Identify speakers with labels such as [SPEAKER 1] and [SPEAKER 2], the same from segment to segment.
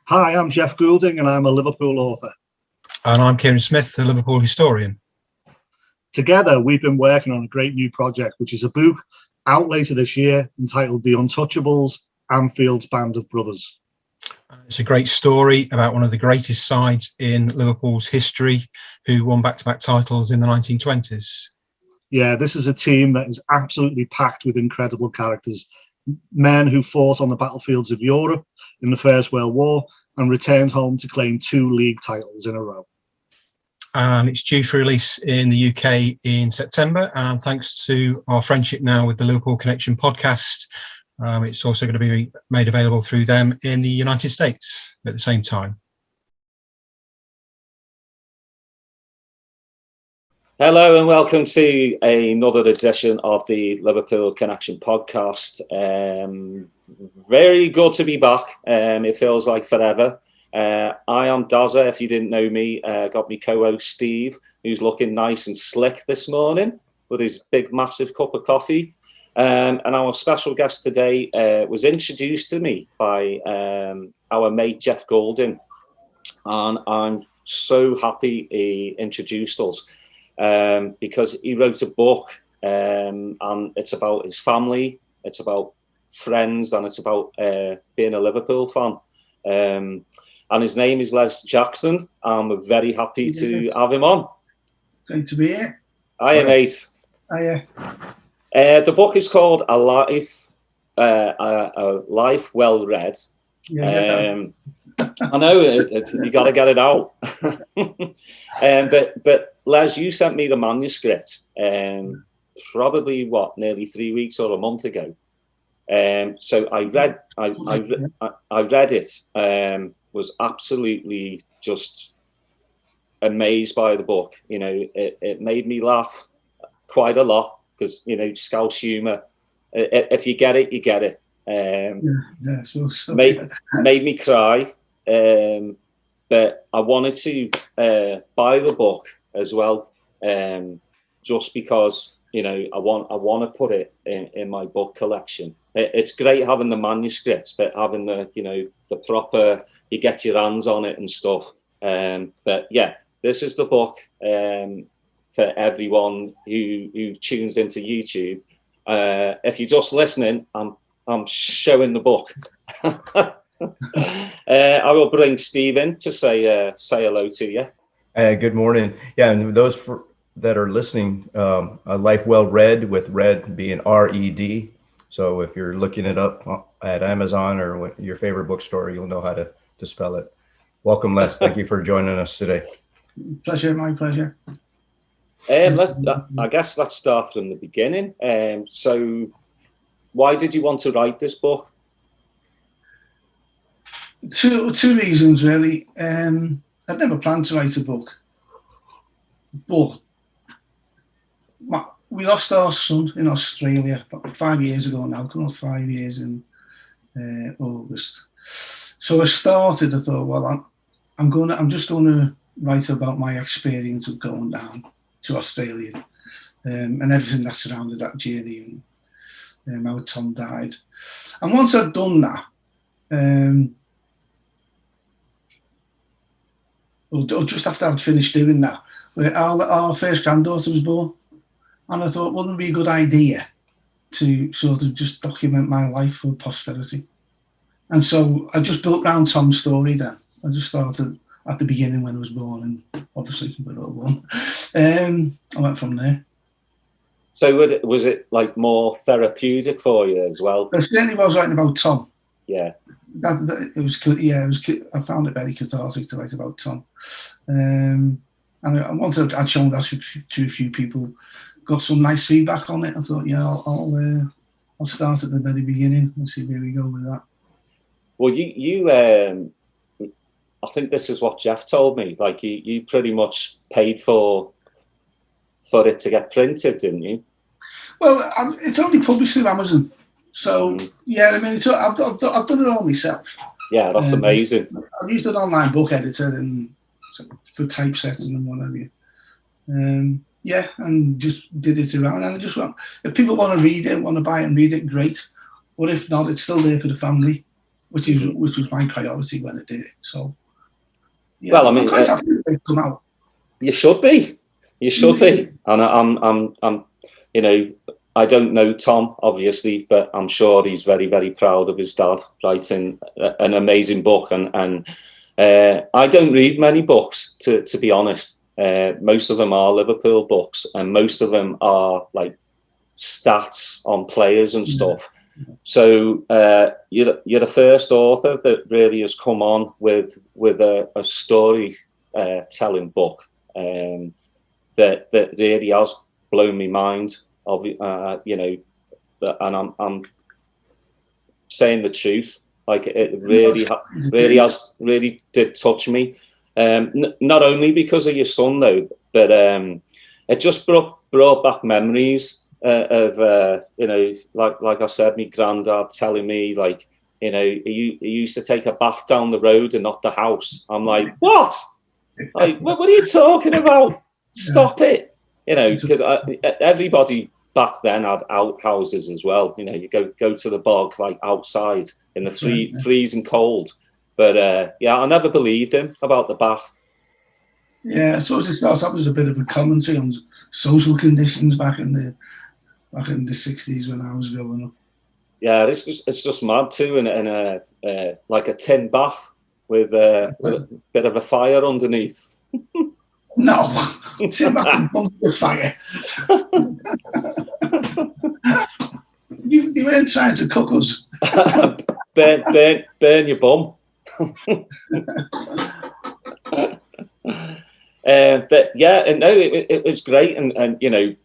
[SPEAKER 1] Hi, I'm Jeff Goulding and I'm a Liverpool author.
[SPEAKER 2] And I'm Kieran Smith, the Liverpool historian.
[SPEAKER 1] Together, we've been working on a great new project, which is a book out later this year entitled The Untouchables, Anfield's Band of Brothers.
[SPEAKER 2] It's a great story about one of the greatest sides in Liverpool's history who won back-to-back titles in the 1920s.
[SPEAKER 1] Yeah, this is a team that is absolutely packed with incredible characters. Men who fought on the battlefields of Europe in the First World War and returned home to claim 2 league titles in a row.
[SPEAKER 2] And it's due for release in the UK in September. And thanks to our friendship now with the Liverpool Connection podcast, it's also going to be made available through them in the United States at the same time.
[SPEAKER 3] Hello and welcome to another edition of the Liverpool Connection podcast. Very good to be back. It feels like forever. I am Daz, if you didn't know me. Got me co-host Steve, who's looking nice and slick this morning with his big, massive cup of coffee. And our special guest today was introduced to me by our mate Jeff Goulding. And I'm so happy he introduced us. Because he wrote a book and it's about his family, it's about friends, and it's about being a Liverpool fan. And his name is Les Jackson. I'm very happy to have him on.
[SPEAKER 4] Great to be here.
[SPEAKER 3] Hiya, mate.
[SPEAKER 4] Hiya.
[SPEAKER 3] The book is called A Life Well Read.
[SPEAKER 4] Yeah,
[SPEAKER 3] I know you got to get it out. But Les, you sent me the manuscript probably nearly 3 weeks or a month ago. So I read it. Was absolutely just amazed by the book. You know, it made me laugh quite a lot because Scouse humour. If you get it, you get it. Made me cry. But I wanted to buy the book as well, just because I want to put it in my book collection. It's great having the manuscripts, but having the proper, you get your hands on it and stuff. But yeah, this is the book for everyone who tunes into YouTube. If you're just listening, I'm showing the book. I will bring Steve in to say hello to you.
[SPEAKER 5] Good morning. Yeah, and those that are listening, A Life Well Read, with read being R-E-D. So if you're looking it up at Amazon or your favorite bookstore, you'll know how to spell it. Welcome, Les. Thank you for joining us today.
[SPEAKER 4] Pleasure, my pleasure.
[SPEAKER 3] I guess let's start from the beginning. So why did you want to write this book?
[SPEAKER 4] Two reasons, really. I'd never planned to write a book, but we lost our son in Australia about 5 years ago now, coming on 5 years in August. So I thought, well, I'm just going to write about my experience of going down to Australia and everything that surrounded that journey and how Tom died. And once I'd done that, or just after I'd finished doing that, our first granddaughter was born. And I thought, wouldn't it be a good idea to sort of just document my life for posterity? And so I just built around Tom's story then. I just started at the beginning when I was born, and obviously the little one. I went from there.
[SPEAKER 3] So was it like more therapeutic for you as well?
[SPEAKER 4] It certainly was writing about Tom.
[SPEAKER 3] Yeah.
[SPEAKER 4] It was. I found it very cathartic to write about Tom. And I'd shown that to a few people, got some nice feedback on it. I thought, yeah, I'll start at the very beginning and see where we go with that.
[SPEAKER 3] Well, you I think this is what Jeff told me. Like you pretty much paid for it to get printed, didn't you?
[SPEAKER 4] Well, it's only published through Amazon, so yeah. I mean, I've done it all myself.
[SPEAKER 3] Yeah, that's amazing.
[SPEAKER 4] I've used an online book editor and for typesetting and whatever. Yeah, and just did it around. And I just want, if people want to read it, want to buy it and read it, great. But if not, it's still there for the family. which was my priority when I did it. So, yeah,
[SPEAKER 3] well, I mean,
[SPEAKER 4] I'm quite happy that they've come out.
[SPEAKER 3] You should be, and I'm, you know, I don't know Tom obviously, but I'm sure he's very, very proud of his dad writing an amazing book. And I don't read many books, to be honest. Most of them are Liverpool books, and most of them are like stats on players and stuff. So you're the first author that really has come on with a story telling book that really has blown my mind. You know, and I'm saying the truth. Like it really did touch me. Not only because of your son though, but it just brought back memories of you know, like I said, my granddad telling me, like, you know, he used to take a bath down the road and not the house. I'm like, what? Like, what are you talking about? Stop it! You know, because everybody back then had outhouses as well. You know, you go to the bog, like outside in the freezing cold. But yeah, I never believed him about the bath.
[SPEAKER 4] Yeah, I suppose it starts off as a bit of a commentary on social conditions back in the 60s when I was growing up.
[SPEAKER 3] Yeah, it's just mad too, and like a tin bath with a bit of a fire underneath.
[SPEAKER 4] No, tin bath in front of the fire. You weren't trying to cook us.
[SPEAKER 3] burn your bum. But yeah, and no, it was great, and you know,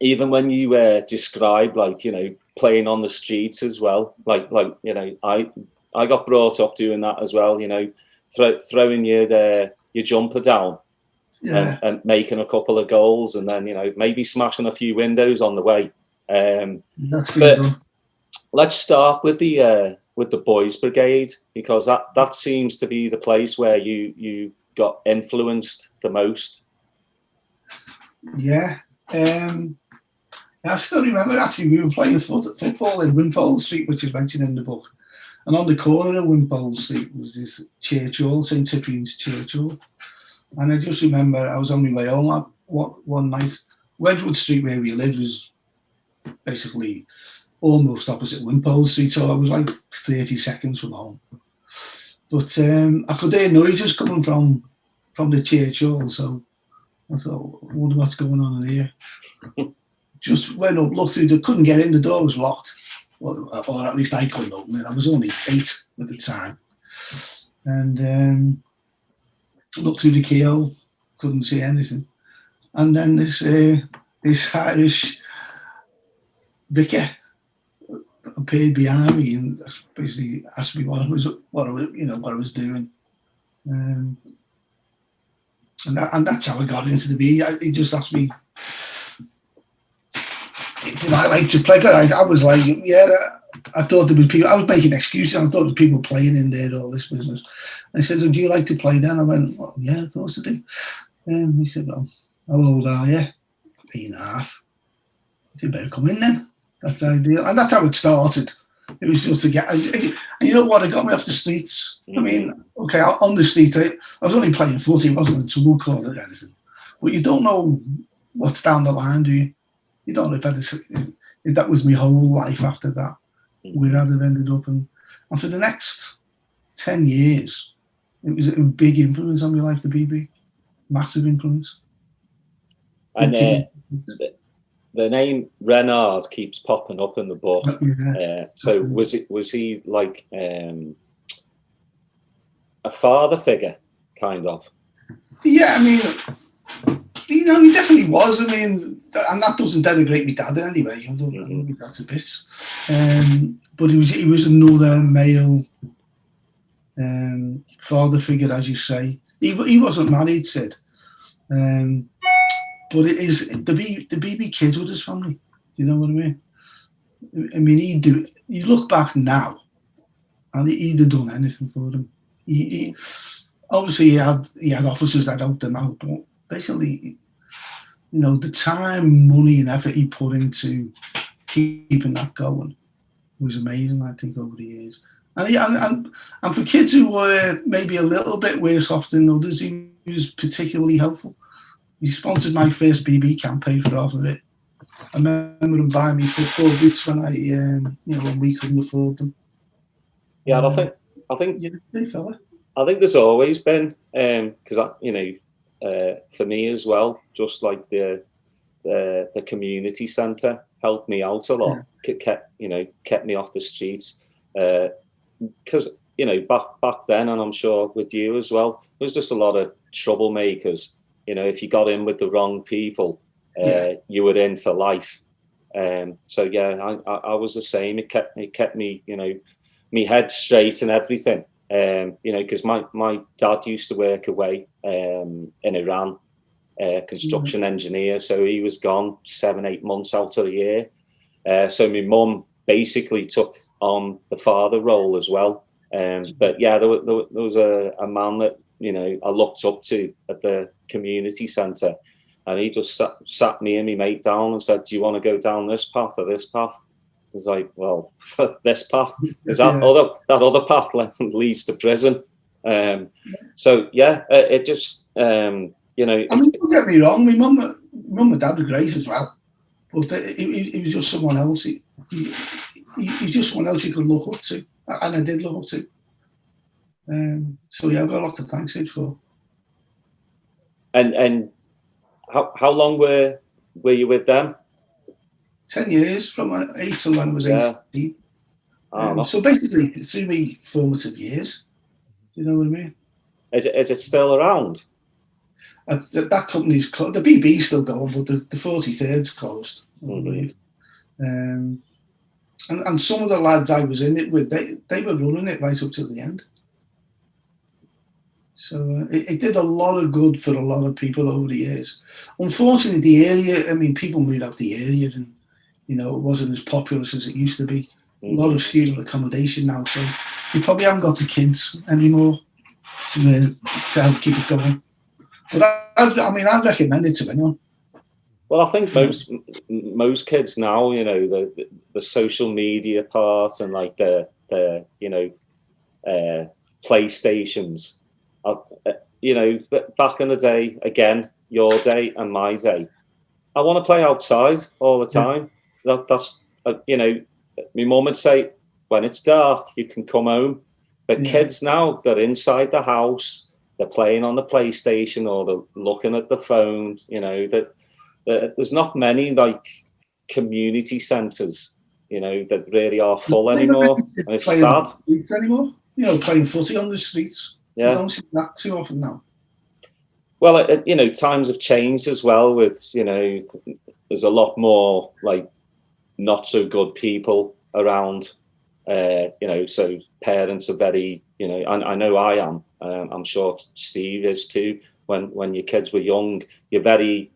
[SPEAKER 3] even when you describe, like, you know, playing on the streets as well, like you know, I got brought up doing that as well. You know, throwing your jumper down, and making a couple of goals, and then, you know, maybe smashing a few windows on the way. But let's start with the boys' brigade, because that seems to be the place where you got influenced the most.
[SPEAKER 4] Yeah. I still remember, actually, we were playing football in Wimpole Street, which is mentioned in the book. And on the corner of Wimpole Street was this church hall, St. Cyprian's Church Hall. And I just remember I was on my way home one night. Wedgwood Street, where we lived, was basically almost opposite Wimpole Street, so I was like 30 seconds from home. But I could hear noises coming from the church hall, so I thought, I wonder what's going on in here. Just went up, looked through, couldn't get in, the door was locked. Or at least I couldn't open it. I was only 8 at the time. And looked through the keyhole, couldn't see anything. And then this Irish vicar appeared behind me and basically asked me what I was doing. And that's how I got into the bee. He just asked me, did I like to play? I was like, yeah. I thought there was people. I was making excuses. I thought there was people playing in there, all this business. And he said, "Do you like to play then?" I went, "Well, yeah, of course I do." He said, "Well, how old are you?" 8.5. He said, "Better come in then." That's ideal, and that's how it started. It was just to get. And you know what? It got me off the streets. I mean, okay, on the streets, I was only playing footy. It wasn't a trouble call or anything. But you don't know what's down the line, do you? You don't know if that was my whole life after that, where I'd have ended up. And for the next 10 years, it was a big influence on my life, the BB. Massive influence.
[SPEAKER 3] And the name Renard keeps popping up in the book. So was he like a father figure, kind of?
[SPEAKER 4] Yeah, I mean, you know, he definitely was. I mean, and that doesn't denigrate my dad in any way. I love my dad a bit. But he was another male father figure, as you say. He wasn't married, Sid. But it is the BB kids with his family. You know what I mean? I mean, you look back now, and he'd have done anything for them. He obviously he had officers that helped them out, but basically, you know, the time, money, and effort he put into keeping that going was amazing. I think over the years, And for kids who were maybe a little bit worse off than others, he was particularly helpful. He sponsored my first BB camp, paid for half of it. I remember him buying me football boots when when we couldn't afford them.
[SPEAKER 3] Yeah, I think
[SPEAKER 4] yeah, good fella.
[SPEAKER 3] I think there's always been, because for me as well, just like the community centre helped me out a lot. Yeah. Kept me off the streets. Because back then, and I'm sure with you as well, there was just a lot of troublemakers. If you got in with the wrong people, you were in for life. So yeah, I was the same. It kept me, me head straight and everything. Because my dad used to work away in Iran, construction engineer. So he was gone 7-8 months out of the year. So my mum basically took on the father role as well. But yeah, there was a man that, I looked up to at the community centre, and he just sat me and my mate down and said, "Do you want to go down this path or this path?" I was like, "Well, this path, because that other path leads to prison." So yeah, it just
[SPEAKER 4] don't get me wrong. My mum and dad were great as well, but he was just someone else. He was just someone else you could look up to, and I did look up to. So yeah, I've got a lot to thank Sid for.
[SPEAKER 3] And how long were you with them?
[SPEAKER 4] 10 years, from 8 till when I was 18. So basically, through me formative years. Do you know what I mean?
[SPEAKER 3] Is it still around?
[SPEAKER 4] That company's closed. The BB's still going, but the 43rd's closed, I believe. And some of the lads I was in it with, they were running it right up to the end. So it did a lot of good for a lot of people over the years. Unfortunately, the area, people moved out the area, and it wasn't as populous as it used to be. A lot of student accommodation now, so you probably haven't got the kids anymore to help keep it going. But I'd recommend it to anyone.
[SPEAKER 3] Well, I think most kids now, the social media part and like the PlayStations. Back in the day, again, your day and my day, I want to play outside all the time. That's my mum would say, when it's dark, you can come home. But kids now, they're inside the house, they're playing on the PlayStation or they're looking at the phone. There's not many like community centres, that really are full anymore. And it's sad.
[SPEAKER 4] Anymore, playing footy on the streets. Yeah. You don't see that too often now.
[SPEAKER 3] Well, times have changed as well. With there's a lot more like not so good people around. So parents are very, I know I am. I'm sure Steve is too. When your kids were young, you're very,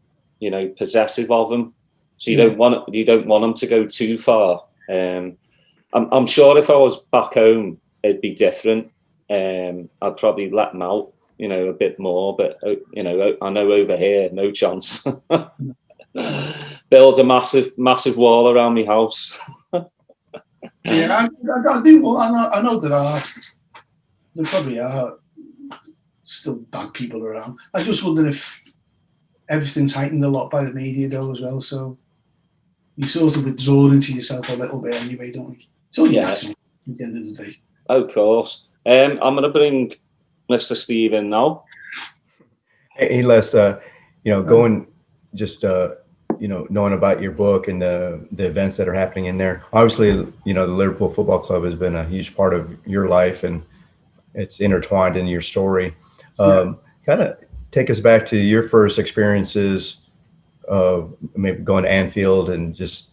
[SPEAKER 3] possessive of them. So you don't want them to go too far. I'm sure if I was back home, it'd be different. I'd probably let them out, a bit more. But I know over here, no chance. Build a massive wall around my house.
[SPEAKER 4] Yeah, I do. Well, I know there probably are still bad people around. I just wonder if everything's heightened a lot by the media, though, as well. So you sort of withdraw into yourself a little bit anyway, don't you? It's only natural at the end of the day.
[SPEAKER 3] Of course. I'm going to bring Mr. Steve in now.
[SPEAKER 5] Hey, Les, going just knowing about your book and the events that are happening in there. Obviously, the Liverpool Football Club has been a huge part of your life, and it's intertwined in your story. Kind of take us back to your first experiences of maybe going to Anfield, and just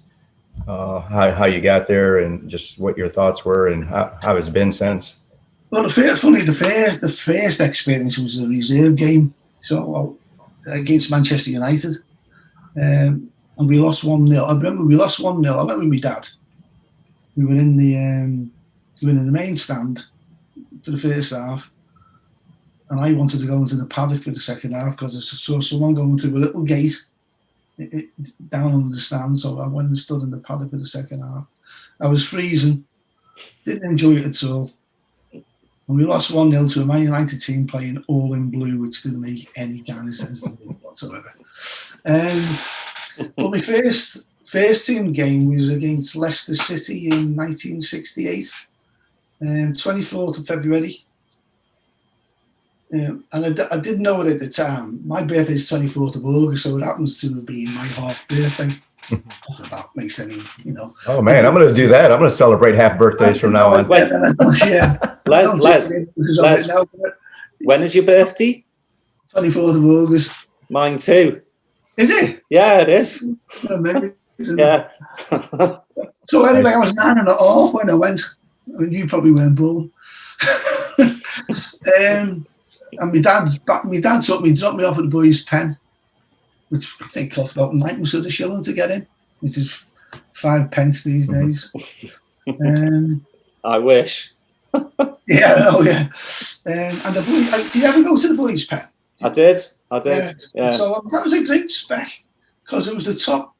[SPEAKER 5] how you got there, and just what your thoughts were, and how it's been since.
[SPEAKER 4] Well, the first experience was a reserve game, so against Manchester United. And we lost 1-0. I remember we lost 1-0. I went with my dad. We were in the main stand for the first half, and I wanted to go into the paddock for the second half because I saw someone going through a little gate down under the stand. So I went and stood in the paddock for the second half. I was freezing, Didn't enjoy it at all. And we lost 1-0 to a Man United team playing all in blue, which didn't make any kind of sense to me whatsoever. But my first team game was against Leicester City in 1968, 24th of February. And I didn't know it at the time. My birthday is 24th of August, so it happens to have been my half birthday. Not that that makes any, you know.
[SPEAKER 5] Oh man, I'm going to do that. I'm going to celebrate half birthdays from now on.
[SPEAKER 3] Les, when is your birthday?
[SPEAKER 4] 24th of August.
[SPEAKER 3] Mine too.
[SPEAKER 4] Is it?
[SPEAKER 3] Yeah, it is. Yeah.
[SPEAKER 4] So anyway, I was 9.5 when I went. I mean, you probably weren't born. And my dad dropped me off at the boys' pen, which I think cost about 90 sort of shilling to get in, which is 5 pence these days.
[SPEAKER 3] I wish.
[SPEAKER 4] Yeah, oh yeah. And the boys, did you ever go to the boys' pen?
[SPEAKER 3] I did. Yeah.
[SPEAKER 4] So that was a great spec because it was the top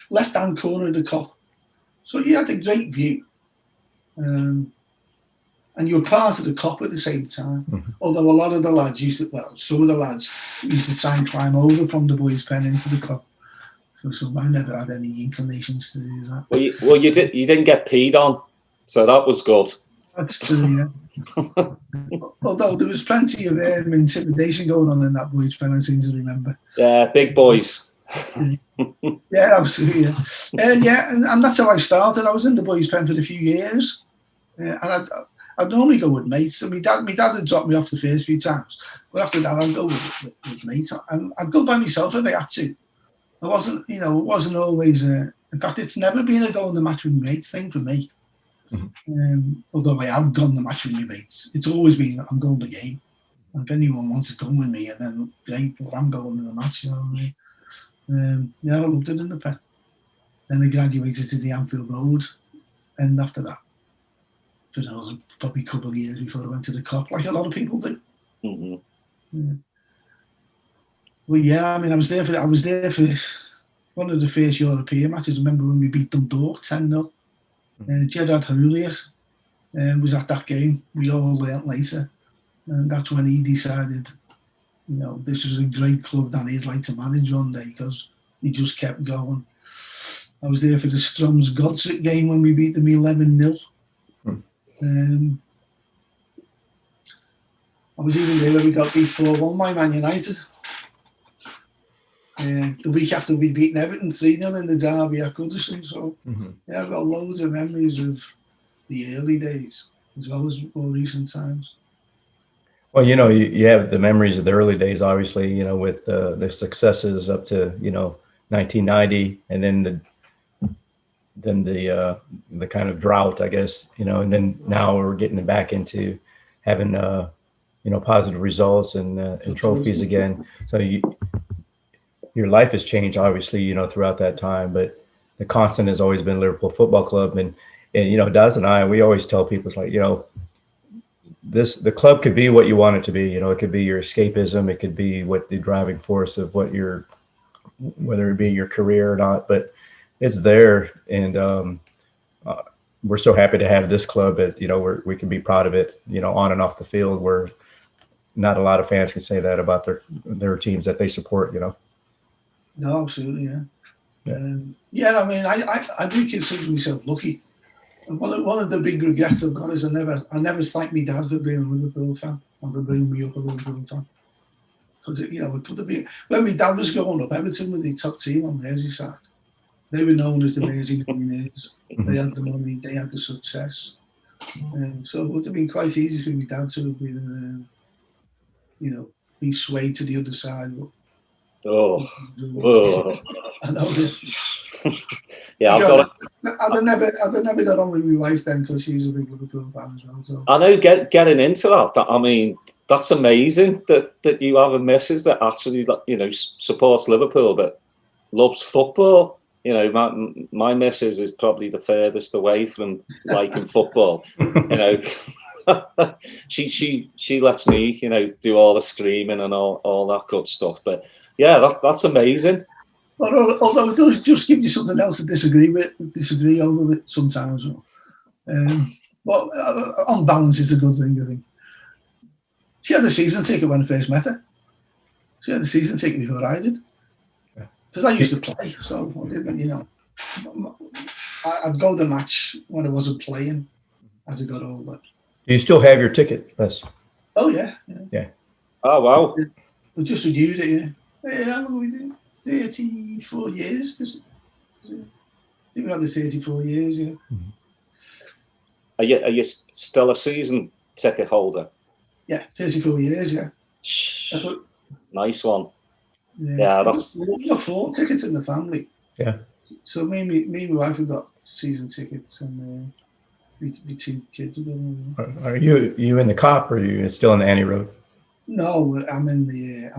[SPEAKER 4] left-hand corner of the Kop. So you had a great view. And you were part of the Kop at the same time. Mm-hmm. Although a lot of the lads some of the lads used to try and climb over from the boys' pen into the Kop. So I never had any inclinations to do that.
[SPEAKER 3] Well, you didn't get peed on, so that was good.
[SPEAKER 4] That's true, yeah. Although there was plenty of intimidation going on in that boys' pen, I seem to remember.
[SPEAKER 3] Yeah, big boys.
[SPEAKER 4] Yeah, absolutely. Yeah, and that's how I started. I was in the boys' pen for a few years, and I'd normally go with mates. And my dad had dropped me off the first few times, but after that I'd go with mates, and I'd go by myself if I had to. I wasn't, it wasn't always. In fact, it's never been a go on the match with mates thing for me. Mm-hmm. Although I have gone the match with my mates, it's always been I'm going to the game. And if anyone wants to come with me, and then great, but I'm going to the match. You know what I mean? Yeah, I loved it in the pen. Then I graduated to the Anfield Road, and after that, for another probably couple of years before I went to the Kop, like a lot of people do.
[SPEAKER 3] Mm-hmm.
[SPEAKER 4] Yeah. Well, yeah, I mean, I was there for one of the first European matches. I remember when we beat Dundalk 10-0. Gerard Houllier was at that game. We all learnt later, and that's when he decided, this was a great club that he'd like to manage one day because he just kept going. I was there for the Stroms Godsick game when we beat them 11-0. I was even there when we got beat 4-1 by Man United. The week after we'd beaten Everton 3-0 in the derby at Goodison. So, yeah, I've got loads of memories of the early days as well as more recent times.
[SPEAKER 5] Well, you have the memories of the early days, obviously, with the successes up to, 1990, and then the kind of drought, I guess, and then now we're getting back into having, positive results and trophies again. So your life has changed, obviously, throughout that time, but the constant has always been Liverpool Football Club. And Daz and I, we always tell people, it's like, the club could be what you want it to be. It could be your escapism. It could be what the driving force of whether it be your career or not, but it's there. And we're so happy to have this club that, we can be proud of it, on and off the field, where not a lot of fans can say that about their teams that they support,
[SPEAKER 4] No, absolutely, yeah. I mean, I do consider myself lucky. And one of the big regrets I've got is I never thanked my dad for being a Liverpool fan and for bringing me up a Liverpool fan. Because it could have been when my dad was growing up, Everton were the top team on Merseyside. They were known as the Mersey Millionaires. They had the money, they had the success, so it would have been quite easy for my dad to have been, be swayed to the other side. But, I know that.
[SPEAKER 3] Yeah,
[SPEAKER 4] I'd have never got on with my wife then because she's a big Liverpool fan as well. So
[SPEAKER 3] I know getting into that. I mean, that's amazing that you have a missus that actually supports Liverpool but loves football. My missus is probably the furthest away from liking football. She lets me do all the screaming and all that good stuff. But yeah, that's amazing.
[SPEAKER 4] Although it does just give you something else to disagree over with sometimes. But on balance, it's a good thing, I think. She had a season ticket when I first met her. She had a season ticket before I did. Because I used to play, so I didn't, you know. I'd go to the match when I wasn't playing as I got older.
[SPEAKER 5] Do you still have your ticket, Les?
[SPEAKER 4] Oh, yeah.
[SPEAKER 3] Oh, wow.
[SPEAKER 4] We just renewed it, yeah. How long have we been? 34 years. I think we're on the 34 years, yeah.
[SPEAKER 3] Are you still a season ticket holder?
[SPEAKER 4] Yeah, 34 years, yeah.
[SPEAKER 3] Nice one.
[SPEAKER 4] Yeah, we've got 4 tickets in the family.
[SPEAKER 5] Yeah.
[SPEAKER 4] So me and my wife have got season tickets, and we 2 kids have got.
[SPEAKER 5] Are you in the Cop, or are you still in the Annie Road?
[SPEAKER 4] No, I'm in the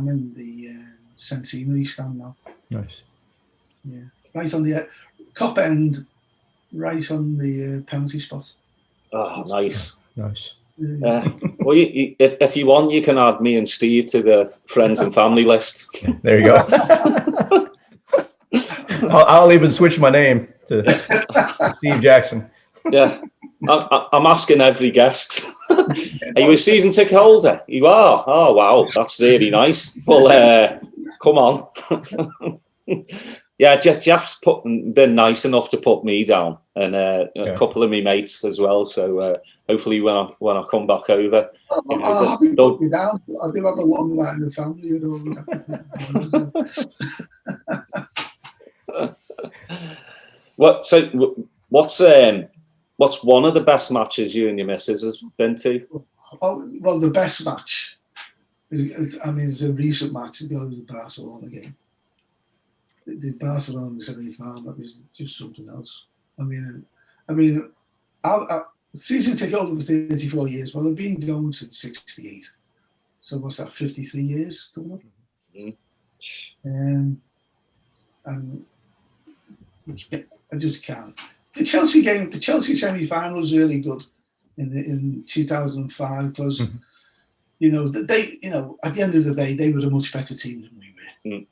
[SPEAKER 4] centenary stand now.
[SPEAKER 5] Nice.
[SPEAKER 4] Yeah, right on the Cop end, right on the penalty spot.
[SPEAKER 3] Oh, nice.
[SPEAKER 5] Nice.
[SPEAKER 3] Well, if you want, you can add me and Steve to the friends and family list.
[SPEAKER 5] There you go. I'll even switch my name to Steve Jackson.
[SPEAKER 3] Yeah, I'm asking every guest. Are you a season ticket holder? You are. Oh, wow, that's really nice. Well, come on. Yeah, Jeff's been nice enough to put me down, and a couple of me mates as well. So hopefully, when I come back over,
[SPEAKER 4] I'll have you put you down. I do have a long line of family, you know.
[SPEAKER 3] What's one of the best matches you and your missus has been to?
[SPEAKER 4] Oh, well, the best match is it's a recent match. It goes to Barcelona game. The Barcelona semi-final, that was just something else. I mean, I season ticket holder for 34 years. Well, I've been going since '68. So what's that? 53 years coming up. And I just can't. The Chelsea game, the Chelsea semi-final was really good in 2005 because you know at the end of the day they were a much better team than we were. You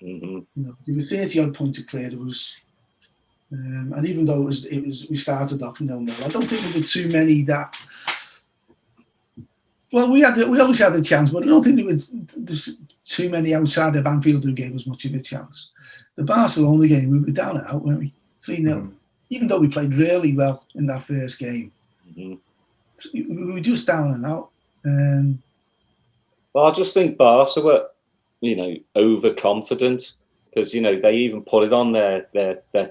[SPEAKER 4] know, they were 30 odd points clear. It was, and even though it was we started off 0-0. I don't think there were too many that. Well, we always had a chance, but I don't think there's too many outside of Anfield who gave us much of a chance. The Barcelona game, we were down and out, weren't we? 3-0. Even though we played really well in that first game, we were just down and out.
[SPEAKER 3] Well, I just think Barca were, overconfident because they even put it on their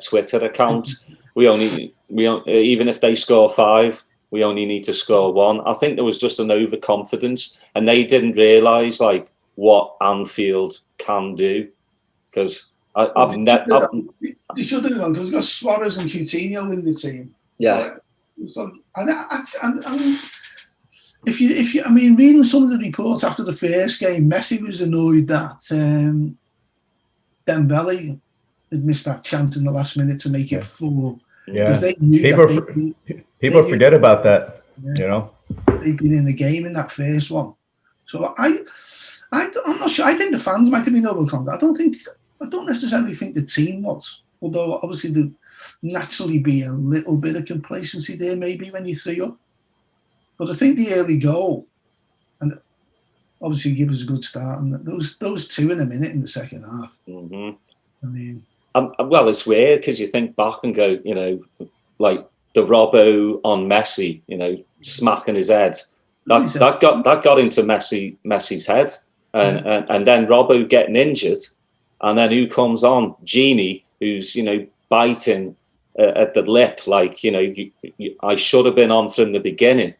[SPEAKER 3] Twitter account. we only even if they score 5, we only need to score 1. I think there was just an overconfidence, and they didn't realise what Anfield can do because
[SPEAKER 4] they should have done because we've got Suarez and Coutinho in the team.
[SPEAKER 3] Yeah.
[SPEAKER 4] So, if you, reading some of the reports after the first game, Messi was annoyed that Dembele had missed that chance in the last minute to make it 4.
[SPEAKER 5] Yeah,
[SPEAKER 4] they knew
[SPEAKER 5] people forget about that.
[SPEAKER 4] Yeah. They've been in the game in that first one, so I'm not sure. I think the fans might have been overconfident. I don't necessarily think the team was, although obviously there'd naturally be a little bit of complacency there maybe when you 3 up. But I think the early goal, and obviously give us a good start, and those 2 in a minute in the second half.
[SPEAKER 3] Well, it's weird because you think back and go, like the Robbo on Messi, smacking his head. That got into Messi's head, and then Robbo getting injured, and then who comes on? Genie, who's biting at the lip, like I should have been on from the beginning.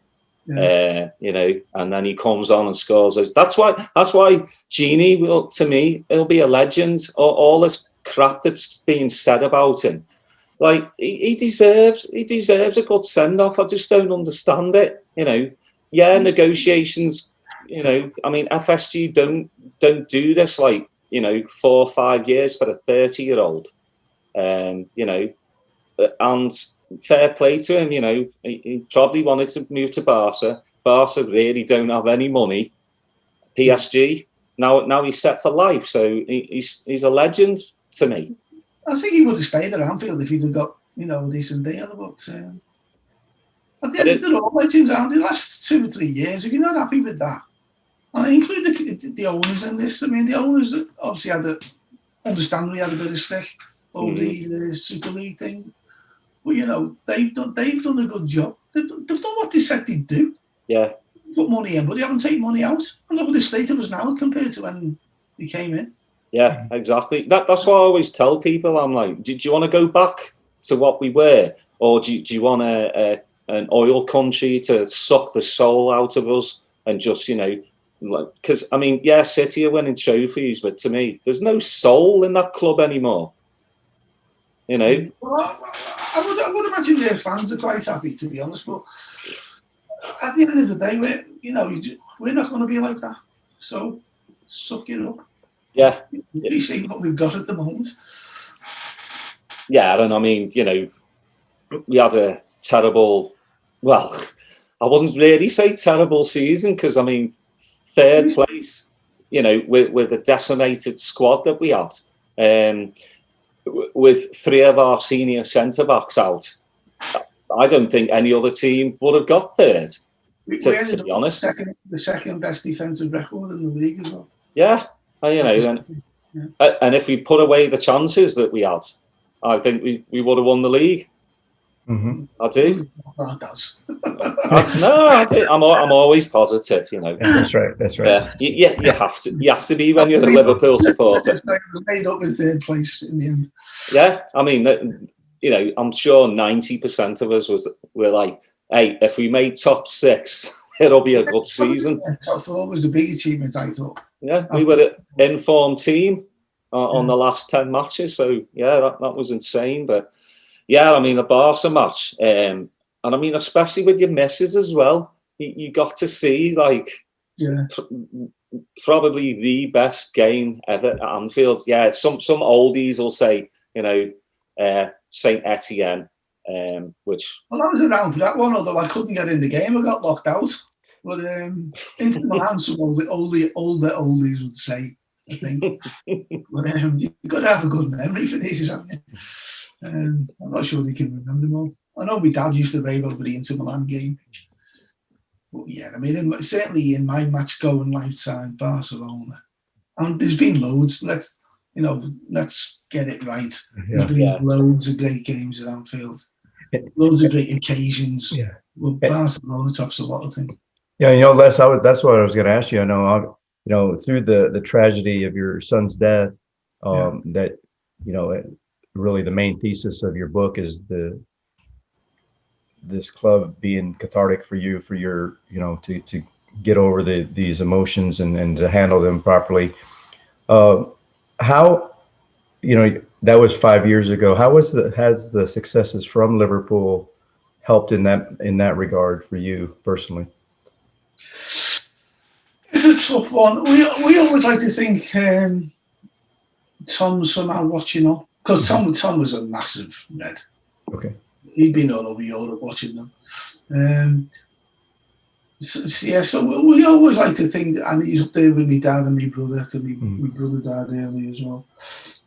[SPEAKER 3] And then he comes on and scores. That's why Genie will, to me, he'll be a legend. All this crap that's being said about him, like he deserves a good send off. I just don't understand it. Negotiations. FSG don't do this 4 or 5 years for a 30-year-old. And fair play to him, he probably wanted to move to Barca. Barca really don't have any money. PSG, now he's set for life, so he's a legend to me.
[SPEAKER 4] I think he would have stayed at Anfield if he'd have got, a decent deal, but At the end of all, legends, aren't they? The last 2 or 3 years, if you're not happy with that, and I include the owners in this. I mean, the owners obviously understandably had a bit of stick over the Super League thing, but you know they've done a good job. They've done what they said they'd do.
[SPEAKER 3] Yeah.
[SPEAKER 4] Put money in, but they haven't taken money out. And look at the state of us now compared to when we came in.
[SPEAKER 3] Yeah, exactly. That's what I always tell people. I'm like, do you want to go back to what we were, or do you want an oil country to suck the soul out of us and just, you know, like, because I mean, yeah, City are winning trophies, but to me, there's no soul in that club anymore. You know.
[SPEAKER 4] Well, I would imagine their fans are quite happy, to be honest, but at the end of the day, we're not going to be like that. So suck it up.
[SPEAKER 3] Yeah.
[SPEAKER 4] We see what we've got at the moment.
[SPEAKER 3] Yeah, and I mean, you know, we had a terrible, well, I wouldn't really say terrible season because, I mean, 3rd place, you know, with a decimated squad that we had, with 3 of our senior centre-backs out. I don't think any other team would have got 3rd, to be honest.
[SPEAKER 4] The second best defensive record in the league as well.
[SPEAKER 3] Yeah, you know, and if we put away the chances that we had, I think we would have won the league.
[SPEAKER 5] Mm-hmm.
[SPEAKER 3] I do.
[SPEAKER 4] Well, that does.
[SPEAKER 3] I do. I'm always positive, you know.
[SPEAKER 5] That's right.
[SPEAKER 3] Yeah, you have to be when you're a Liverpool supporter.
[SPEAKER 4] Made up with 3rd place in the end.
[SPEAKER 3] Yeah, I mean, you know, I'm sure 90% of us were like, hey, if we made top 6, it'll be a good season.
[SPEAKER 4] Top 4 was the big achievement, I thought.
[SPEAKER 3] Yeah, we were an informed team on the last 10 matches, so yeah, that was insane. But yeah, I mean, the Barca match, and I mean, especially with your misses as well, you got to see like probably the best game ever at Anfield. Yeah, some oldies will say, you know, Saint Etienne, which.
[SPEAKER 4] Well, I was around for that one, although I couldn't get in the game. I got locked out. But Inter Milan, some oldies would say, I think. But you've got to have a good memory for these, haven't you? I'm not sure they can remember them all. I know my dad used to rave over the Inter Milan game. But yeah, I mean, certainly in my match-going lifetime, Barcelona. And there's been loads. Let's get it right. There's been loads of great games at Anfield. Loads of great occasions. Yeah. Well, Barcelona tops a lot of things.
[SPEAKER 5] Yeah, you know, Les, that's what I was going to ask you. I know, through the tragedy of your son's death, that, you know, really the main thesis of your book is this club being cathartic for you, for your, you know, to get over these emotions and to handle them properly. How, you know, that was 5 years ago. How has the successes from Liverpool helped in that regard for you personally?
[SPEAKER 4] It's a tough one. We always like to think Tom's somehow watching on, because Tom was a massive Red.
[SPEAKER 5] Okay.
[SPEAKER 4] He'd been all over Europe watching them. So we always like to think, and he's up there with my dad and my brother, because my brother died early as well.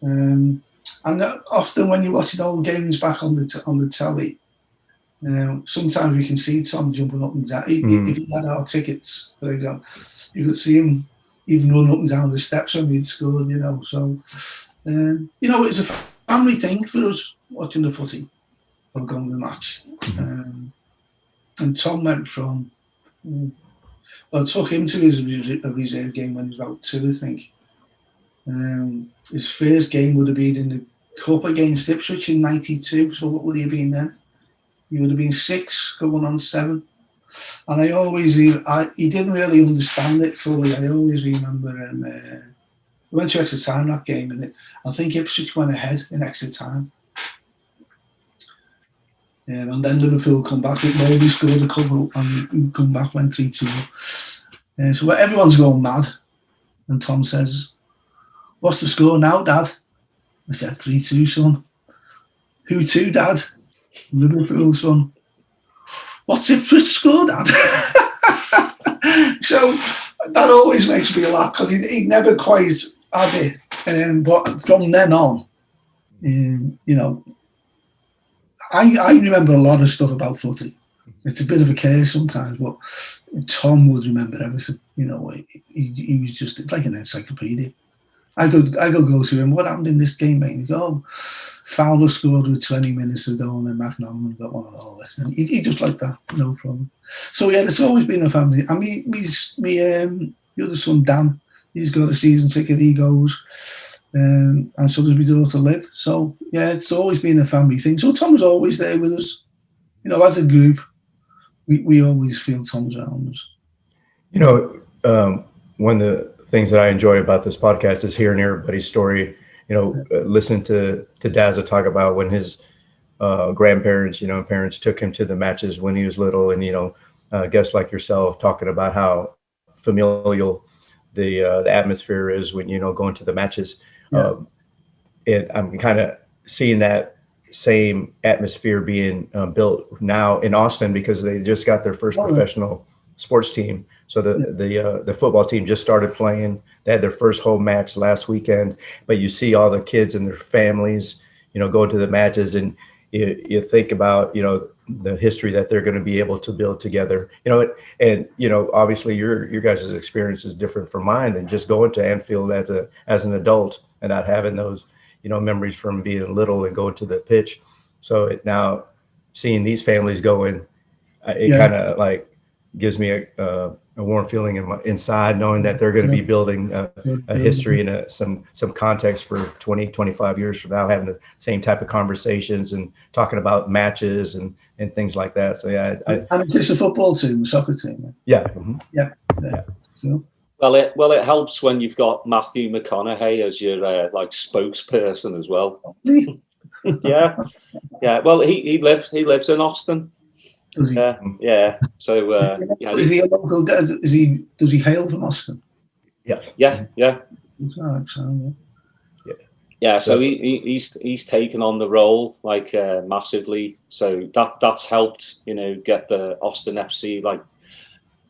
[SPEAKER 4] And often when you're watching old games back on the telly, sometimes we can see Tom jumping up and down. If he had our tickets, for example, you could see him even run up and down the steps when we'd scored, you know. So, you know, it's a family thing for us watching the footy or going to the match. And Tom went from, well, I took him to a reserve game when he was about 2, I think. His first game would have been in the Cup against Ipswich in '92. So what would he have been then? He would have been 6, going on 7. And he didn't really understand it fully. I always remember we went to extra time that game, and I think Ipswich went ahead in extra time. And then Liverpool come back. Moldy scored a couple, and come back, went 3-2. So everyone's going mad. And Tom says, "What's the score now, Dad?" I said, 3-2, son. Who to, Dad? Liverpool, son. What's Ipswich score, Dad? So that always makes me laugh, because he never quite had it. But from then on, you know, I remember a lot of stuff about footy it's a bit of a curse sometimes, but Tom would remember everything. You know, he was just like an encyclopedia. I could go to him. What happened in this game, mate? He'd go, oh, Fowler scored with 20 minutes to go, and then McNamara got one and all this. And he just like that, no problem. So yeah, it's always been a family. And me, the other son Dan, he's got a season ticket. He goes, and so does my daughter Liv. So yeah, it's always been a family thing. So Tom's always there with us. You know, as a group, we always feel Tom's around us.
[SPEAKER 5] You know, one of the things that I enjoy about this podcast is hearing everybody's story. You know, listen to Daz talk about when his grandparents, you know, parents took him to the matches when he was little, and you know, guests like yourself talking about how familial the atmosphere is when, you know, going to the matches.
[SPEAKER 4] Yeah.
[SPEAKER 5] And I'm kind of seeing that same atmosphere being built now in Austin, because they just got their first professional sports team. So the football team just started playing. They had their first home match last weekend, but you see all the kids and their families, you know, going to the matches, and you think about, you know, the history that they're going to be able to build together, you know, and, you know, obviously your guys' experience is different from mine, than just going to Anfield as an adult and not having those, you know, memories from being little and going to the pitch. So now seeing these families going, it kind of like gives me a warm feeling inside, knowing that they're going to be building a history and some context for 20, 25 years from now, having the same type of conversations and talking about matches and things like that. So yeah.
[SPEAKER 4] And it's a football team, a soccer team.
[SPEAKER 5] Yeah.
[SPEAKER 4] Mm-hmm. Yeah. Cool.
[SPEAKER 3] Well, it helps when you've got Matthew McConaughey as your like spokesperson as well. Yeah. Well, he lives in Austin. Yeah. So
[SPEAKER 4] is he a local? Does he hail from Austin?
[SPEAKER 5] Yes.
[SPEAKER 3] Yeah.
[SPEAKER 5] Yeah.
[SPEAKER 3] So he's taken on the role like massively. So that's helped, you know, get the Austin FC like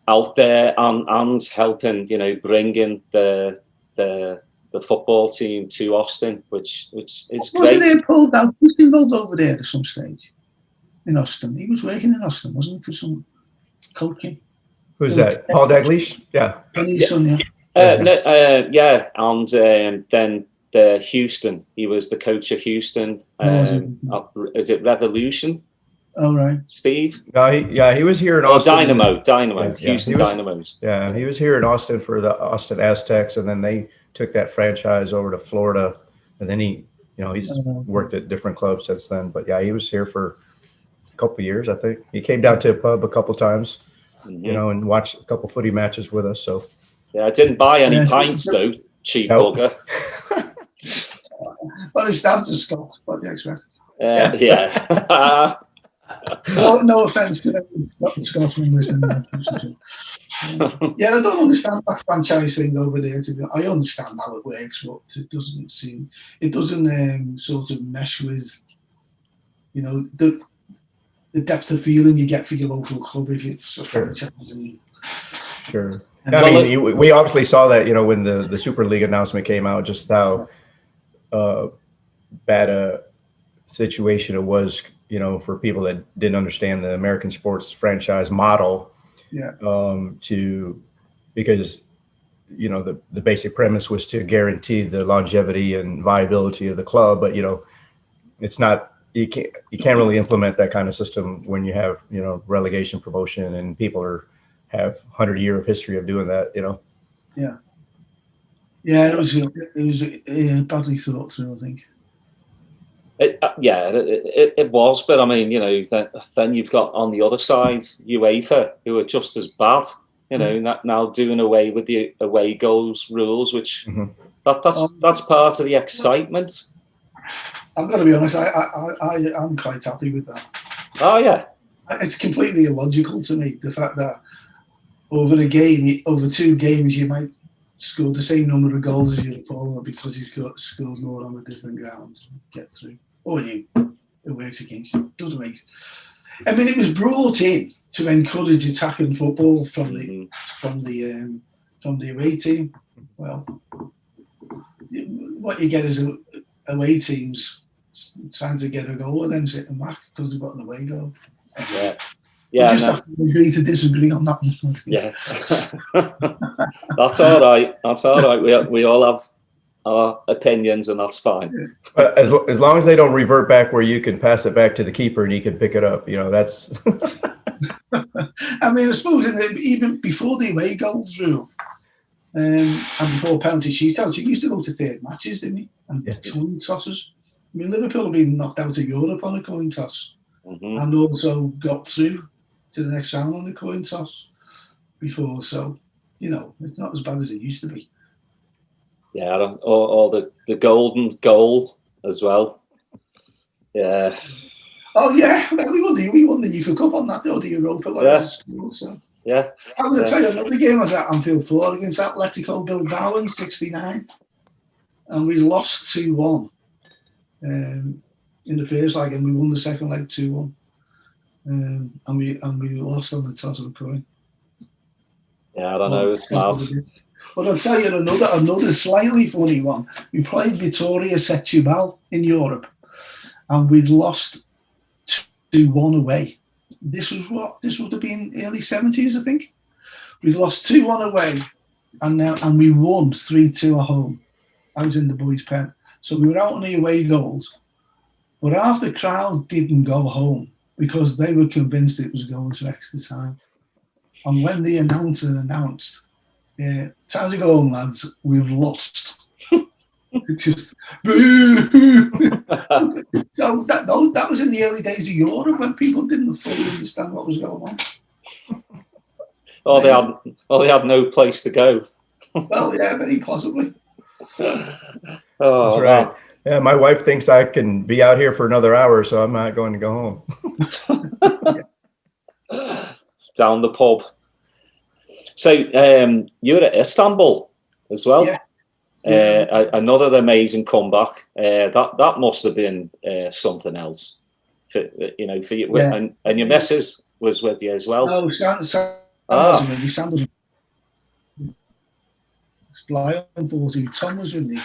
[SPEAKER 3] out there and helping, you know, bringing the football team to Austin, which is great.
[SPEAKER 4] Wasn't he pulled out? He's involved over there at some stage in Austin. He was working in Austin, wasn't he, for some coaching?
[SPEAKER 5] Who's that? Paul Dalglish? Yeah.
[SPEAKER 4] Son,
[SPEAKER 3] and then the Houston. He was the coach of Houston. Is it Revolution?
[SPEAKER 4] Oh, right.
[SPEAKER 3] Steve?
[SPEAKER 5] He was here in Austin.
[SPEAKER 3] Dynamo. Houston Dynamos.
[SPEAKER 5] Yeah, he was here in Austin for the Austin Aztecs, and then they took that franchise over to Florida, and then he's worked at different clubs since then. But yeah, he was here for a couple of years, I think. He came down to a pub a couple times, you know, and watched a couple footy matches with us. So
[SPEAKER 3] yeah, I didn't buy any pints though, cheap bugger.
[SPEAKER 4] Well, his dad's a Scot. What do you expect?
[SPEAKER 3] Yeah.
[SPEAKER 4] No offense to Scotsmen listening. Yeah, I don't understand that franchise thing over there. I understand how it works, but it doesn't sort of mesh with, you know, the depth of feeling you get for your local club if it's a franchise.
[SPEAKER 5] Sure. I mean, we obviously saw that, you know, when the Super League announcement came out, just how bad a situation it was, you know, for people that didn't understand the American sports franchise model.
[SPEAKER 4] Yeah.
[SPEAKER 5] Because, you know, the basic premise was to guarantee the longevity and viability of the club, but, you know, it's not. You can't really implement that kind of system when you have, you know, relegation, promotion, and people have 100-year of history of doing that, you know.
[SPEAKER 4] Yeah. Yeah, it was badly thought through, I think.
[SPEAKER 3] It was, but I mean, you know, then you've got on the other side UEFA, who are just as bad, you know, now doing away with the away goals rules, which that's part of the excitement.
[SPEAKER 4] I'm going to be honest, I'm quite happy with that.
[SPEAKER 3] Oh yeah,
[SPEAKER 4] it's completely illogical to me, the fact that over 2 games you might score the same number of goals as your opponent because he's scored more on a different ground to get through, or it works against you. Doesn't make. I mean, it was brought in to encourage attacking football from the away team. Well, what you get is away teams trying to get a goal and then sitting back because they've got an away goal.
[SPEAKER 3] Yeah. Yeah,
[SPEAKER 4] we just have to agree to disagree on that one.
[SPEAKER 3] Yeah, that's all right. That's all right. We all have our opinions, and that's fine.
[SPEAKER 5] But as long as they don't revert back where you can pass it back to the keeper and he can pick it up, you know, that's.
[SPEAKER 4] I mean, I suppose even before the away goals rule, and before penalty shootouts, you used to go to third matches, didn't you? And coin tosses. I mean, Liverpool have been knocked out of Europe on a coin toss, and also got through to the next round on the coin toss before. So, you know, it's not as bad as it used to be.
[SPEAKER 3] Yeah, or the golden goal as well. Yeah.
[SPEAKER 4] Oh yeah, we won the UEFA Cup on that, though, the Europa.
[SPEAKER 3] Yeah.
[SPEAKER 4] School, so.
[SPEAKER 3] Yeah.
[SPEAKER 4] I'm going to tell you another game. I was at Anfield 4 against Atletico Bilbao in '69, and we lost 2-1 in the first leg, and we won the second leg 2-1. And we lost on the toss of a coin.
[SPEAKER 3] Yeah, I don't know. It's mad.
[SPEAKER 4] But I'll tell you another slightly funny one. We played Vitoria Setúbal in Europe, and we'd lost 2-1 away. This would have been early 70s, I think. We'd lost 2-1 away, and we won 3-2 at home. I was in the boys' pen, so we were out on the away goals. But half the crowd didn't go home because they were convinced it was going to extra time. And when the announcer announced, time to go home, lads, we've lost. Just, so that was in the early days of Europe when people didn't fully understand what was going on.
[SPEAKER 3] They had no place to go.
[SPEAKER 4] Well, yeah, very possibly.
[SPEAKER 5] That's right. Yeah, my wife thinks I can be out here for another hour, so I'm not going to go home.
[SPEAKER 3] Down the pub. So you were at Istanbul as well. Yeah. Another amazing comeback. That must have been something else. For you, yeah. And your missus was with you as well.
[SPEAKER 4] No, Sanders wasn't with me. Sanders fly on 40. Tom was with me.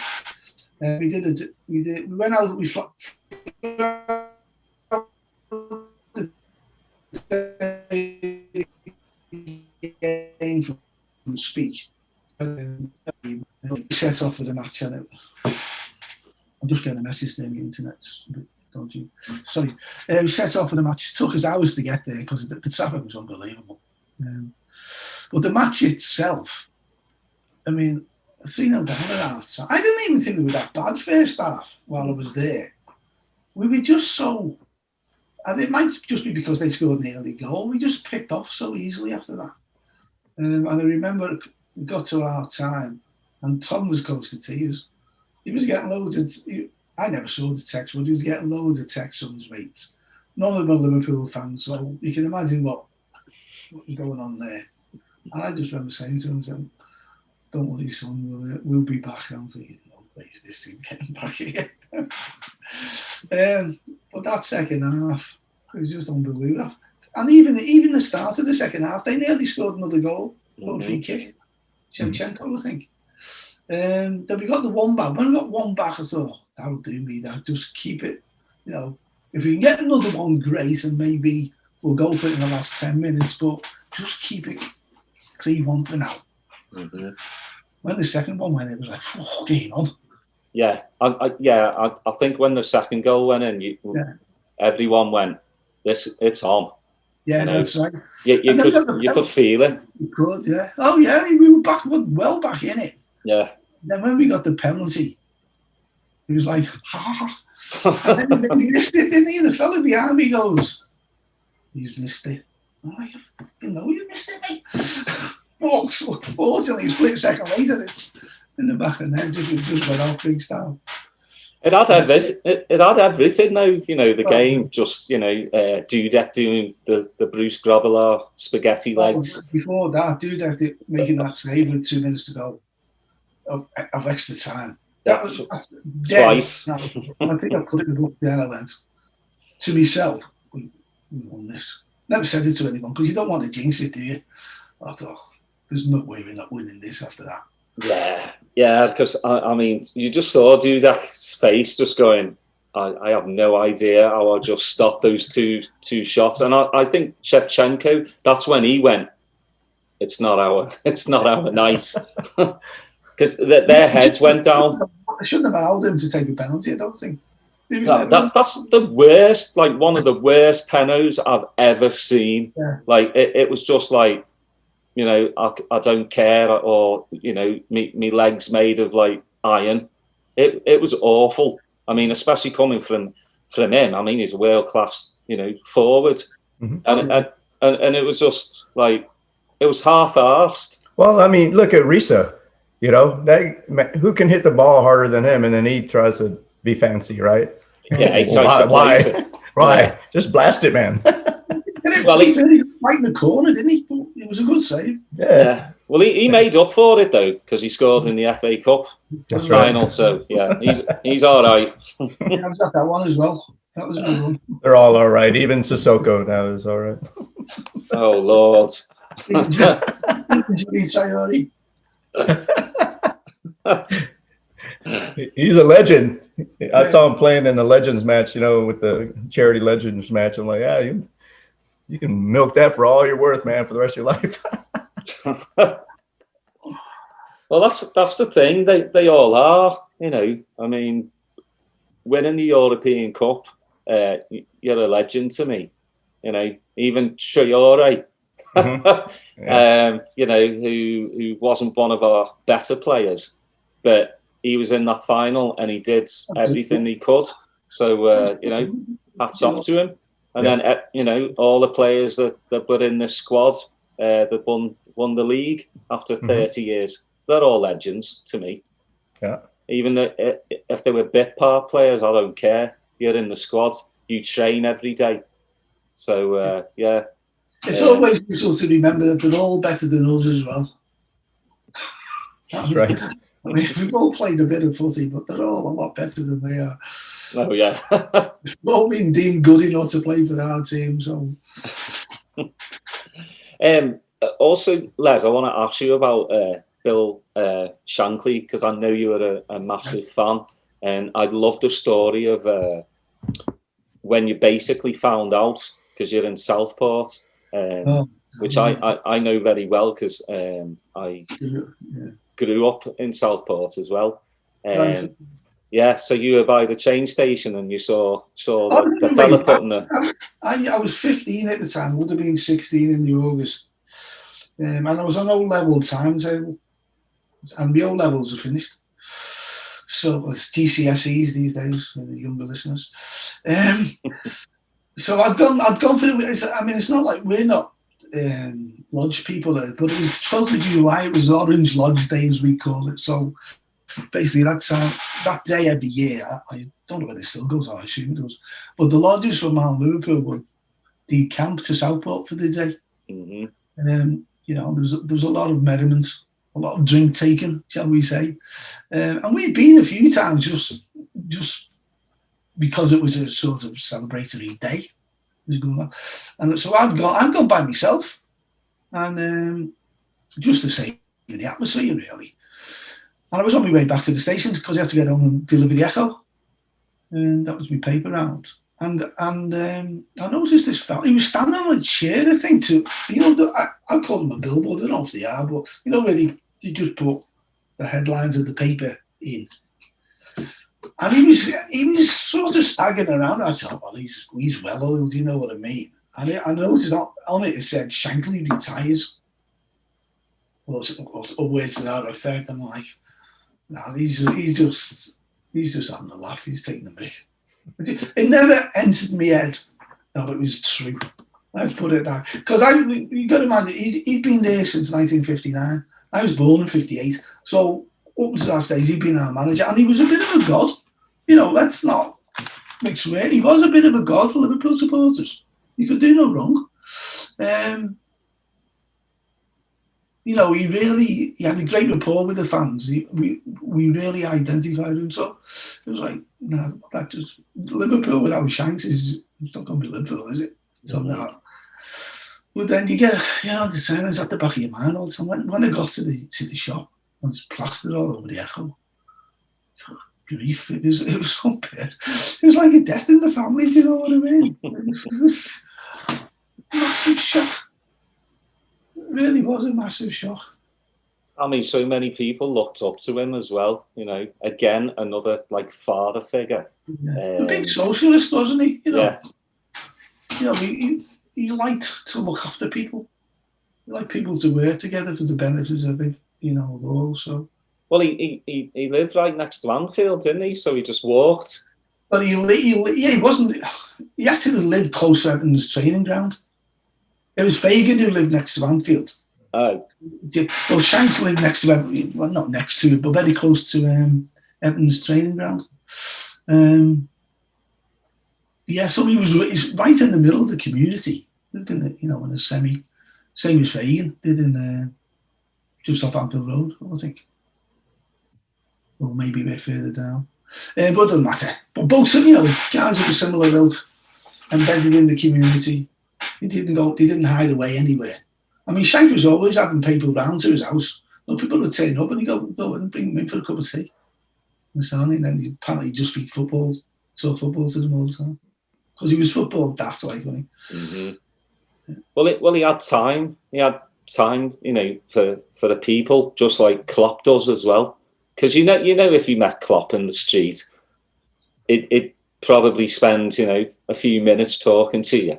[SPEAKER 4] We went out. We game from speech. Set off for the match, and I'm just getting a message there on the internet. Don't you? Sorry. We set off for the match. It took us hours to get there because the traffic was unbelievable. But the match itself, I mean, 3-0 down at half time. I didn't even think we were that bad first half while I was there. We were just so, and it might just be because they scored an early goal. We just picked off so easily after that. And I remember we got to our time, and Tom was close to tears. He was getting loads of. I never saw the text, but he was getting loads of texts on his mates. None of them are Liverpool fans, so you can imagine what was going on there. And I just remember saying to him, "Don't worry, son, we'll be back." I'm thinking, "No, where's this thing getting back here?" But that second half, it was just unbelievable. And even the start of the second half, they nearly scored another goal, a free kick. Shevchenko, I think. Then we got the one back. When we got one back, I thought, that'll do me. That just keep it. You know, if we can get another one, great, and maybe we'll go for it in the last 10 minutes. But just keep it 3-1 for now. When the second one went, it was like, game on.
[SPEAKER 3] Yeah, I think when the second goal went in, everyone went, it's on.
[SPEAKER 4] Yeah, that's right.
[SPEAKER 3] You could feel it.
[SPEAKER 4] You could, yeah. Oh, yeah, we were well back in it.
[SPEAKER 3] Yeah.
[SPEAKER 4] Then when we got the penalty, he was like, ha. And then he missed it, didn't he? And the fella behind me goes, he's missed it. I'm like, you know you missed it, mate. Fortunately, a split second later, it's in the back of the net, just went off big style.
[SPEAKER 3] It had everything though, you know, the game, just, you know, Dudek doing the Bruce Grobbelaar spaghetti legs.
[SPEAKER 4] Before that, Dudek making that save with 2 minutes to go of extra time.
[SPEAKER 3] That's twice.
[SPEAKER 4] I think I put it in the book there. I went to myself, we won this. Never said it to anyone because you don't want to jinx it, do you? I thought, there's no way we're not winning this after that.
[SPEAKER 3] Yeah, because I mean, you just saw Dudek's face just going, I have no idea how I just stopped those two shots. And I think Shevchenko, that's when he went, it's not our night. Because their heads went down.
[SPEAKER 4] I shouldn't have allowed him to take a penalty, I don't think.
[SPEAKER 3] That's the worst, like one of the worst penos I've ever seen.
[SPEAKER 4] Yeah.
[SPEAKER 3] Like it was just like, you know, I don't care, or, you know, me legs made of like iron. It was awful. I mean, especially coming from him. I mean, he's a world class, you know, forward, and it was just like, it was half-arsed.
[SPEAKER 5] Well, I mean, look at Risa. You know, who can hit the ball harder than him? And then he tries to be fancy, right?
[SPEAKER 3] Yeah, he tries to place it.
[SPEAKER 5] Why?
[SPEAKER 3] Yeah.
[SPEAKER 5] Just blast it, man.
[SPEAKER 4] Well, he right in the corner, didn't he? It was a good save.
[SPEAKER 3] Yeah. Well, he made up for it though, because he scored in the FA Cup final. Right. So yeah, he's all right.
[SPEAKER 4] I was at that one as well. That was a good one.
[SPEAKER 5] They're all right. Even Sissoko now is all right.
[SPEAKER 3] Oh Lord.
[SPEAKER 5] He's a legend. I saw him playing in the Legends match, you know, with the Charity Legends match. I'm like, yeah, you can milk that for all you're worth, man, for the rest of your life.
[SPEAKER 3] Well, that's the thing. They all are, you know. I mean, winning the European Cup, you're a legend to me. You know, even Traore, you know, who wasn't one of our better players, but he was in that final and he did everything he could. So, you know, hats off to him. And then, you know, all the players that were in this squad that won the league after 30 years, they're all legends to me.
[SPEAKER 5] Yeah.
[SPEAKER 3] Even if they were bit part players, I don't care. You're in the squad. You train every day. So, yeah.
[SPEAKER 4] It's always useful to remember that they're all better than us as well.
[SPEAKER 5] That's right.
[SPEAKER 4] I mean, we've all played a bit of footy, but they're all a lot better than we are.
[SPEAKER 3] Oh, yeah.
[SPEAKER 4] We've all been deemed good enough to play for our team. So,
[SPEAKER 3] also, Les, I want to ask you about Bill Shankly, because I know you were a massive fan, and I'd love the story of when you basically found out, because you're in Southport, which I know very well, because I grew up in Southport as well. Yeah, so you were by the train station and you saw the fella putting the...
[SPEAKER 4] I was 15 at the time, would have been 16 in the August. And I was on O-level timetable, and the O-levels are finished. So it's GCSEs these days for the younger listeners. So I'd gone for it. I mean, it's not like we're not lodge people there, but it was 12th of July. It was Orange Lodge Day, as we call it. So basically, that day every year, I don't know whether it still goes on, I assume it does, but the lodges from around Liverpool would decamp to Southport for the day. And you know, there was a lot of merriment, a lot of drink taken, shall we say. And we'd been a few times just because it was a sort of celebratory day. And so I'd gone by myself, and just to save the atmosphere, really. And I was on my way back to the station because I had to get home and deliver the Echo, and that was my paper round. And I noticed this fella. He was standing on a chair, I think. I call them a billboard. I don't know if they are, but you know where they just put the headlines of the paper in. And he was sort of staggering around. I thought, well, he's well oiled, you know what I mean? And I noticed on it said Shankly retires, or words to that effect. I'm like, no, he's just having a laugh. He's taking the mick. It never entered my head that it was true. Let's put it down, because you got to imagine he'd been there since 1959. I was born in '58, so up to that stage he'd been our manager, and he was a bit of a god. You know, let's not mix with. He was a bit of a god for Liverpool supporters. He could do no wrong. You know, he had a great rapport with the fans. We really identified him. So it was like, no, that just Liverpool without Shanks it's not going to be Liverpool, is it? So no. But then you get, you know, the silence at the back of your mind all the time. When I got to the shop, it was plastered all over the Echo. grief. It was so bad. It was like a death in the family. Do you know what I mean? It was a massive shock. It really was a massive shock.
[SPEAKER 3] I mean, so many people looked up to him as well. You know, again, another like father figure.
[SPEAKER 4] Yeah. A big socialist, wasn't he? You know,
[SPEAKER 3] yeah.
[SPEAKER 4] You know, he liked to look after people. He liked people to work together for the benefits of it, you know, of all. So.
[SPEAKER 3] Well, he lived right next to Anfield, didn't he? So he just walked.
[SPEAKER 4] But he wasn't. He actually lived close to Everton's training ground. It was Fagan who lived next to Anfield.
[SPEAKER 3] Oh.
[SPEAKER 4] Well, Shanks lived next to Everton. Well, not next to it, but very close to Everton's training ground. Yeah, so he's right in the middle of the community. Lived in, you know, in a same as Fagan did in just off Anfield Road, I think. Or maybe a bit further down. But it doesn't matter. But both, you know, guys of a similar ilk, embedded in the community. They didn't hide away anywhere. I mean, Shank was always having people round to his house. No, people would turn up and he'd go and bring them in for a cup of tea. And then he apparently just speak football, talk football to them all the time. Because he was football daft, like, wasn't he?
[SPEAKER 3] Mm-hmm. Yeah. Well, he had time. He had time, you know, for the people, just like Klopp does as well. Because you know, if you met Klopp in the street, it probably spends, you know, a few minutes talking to you.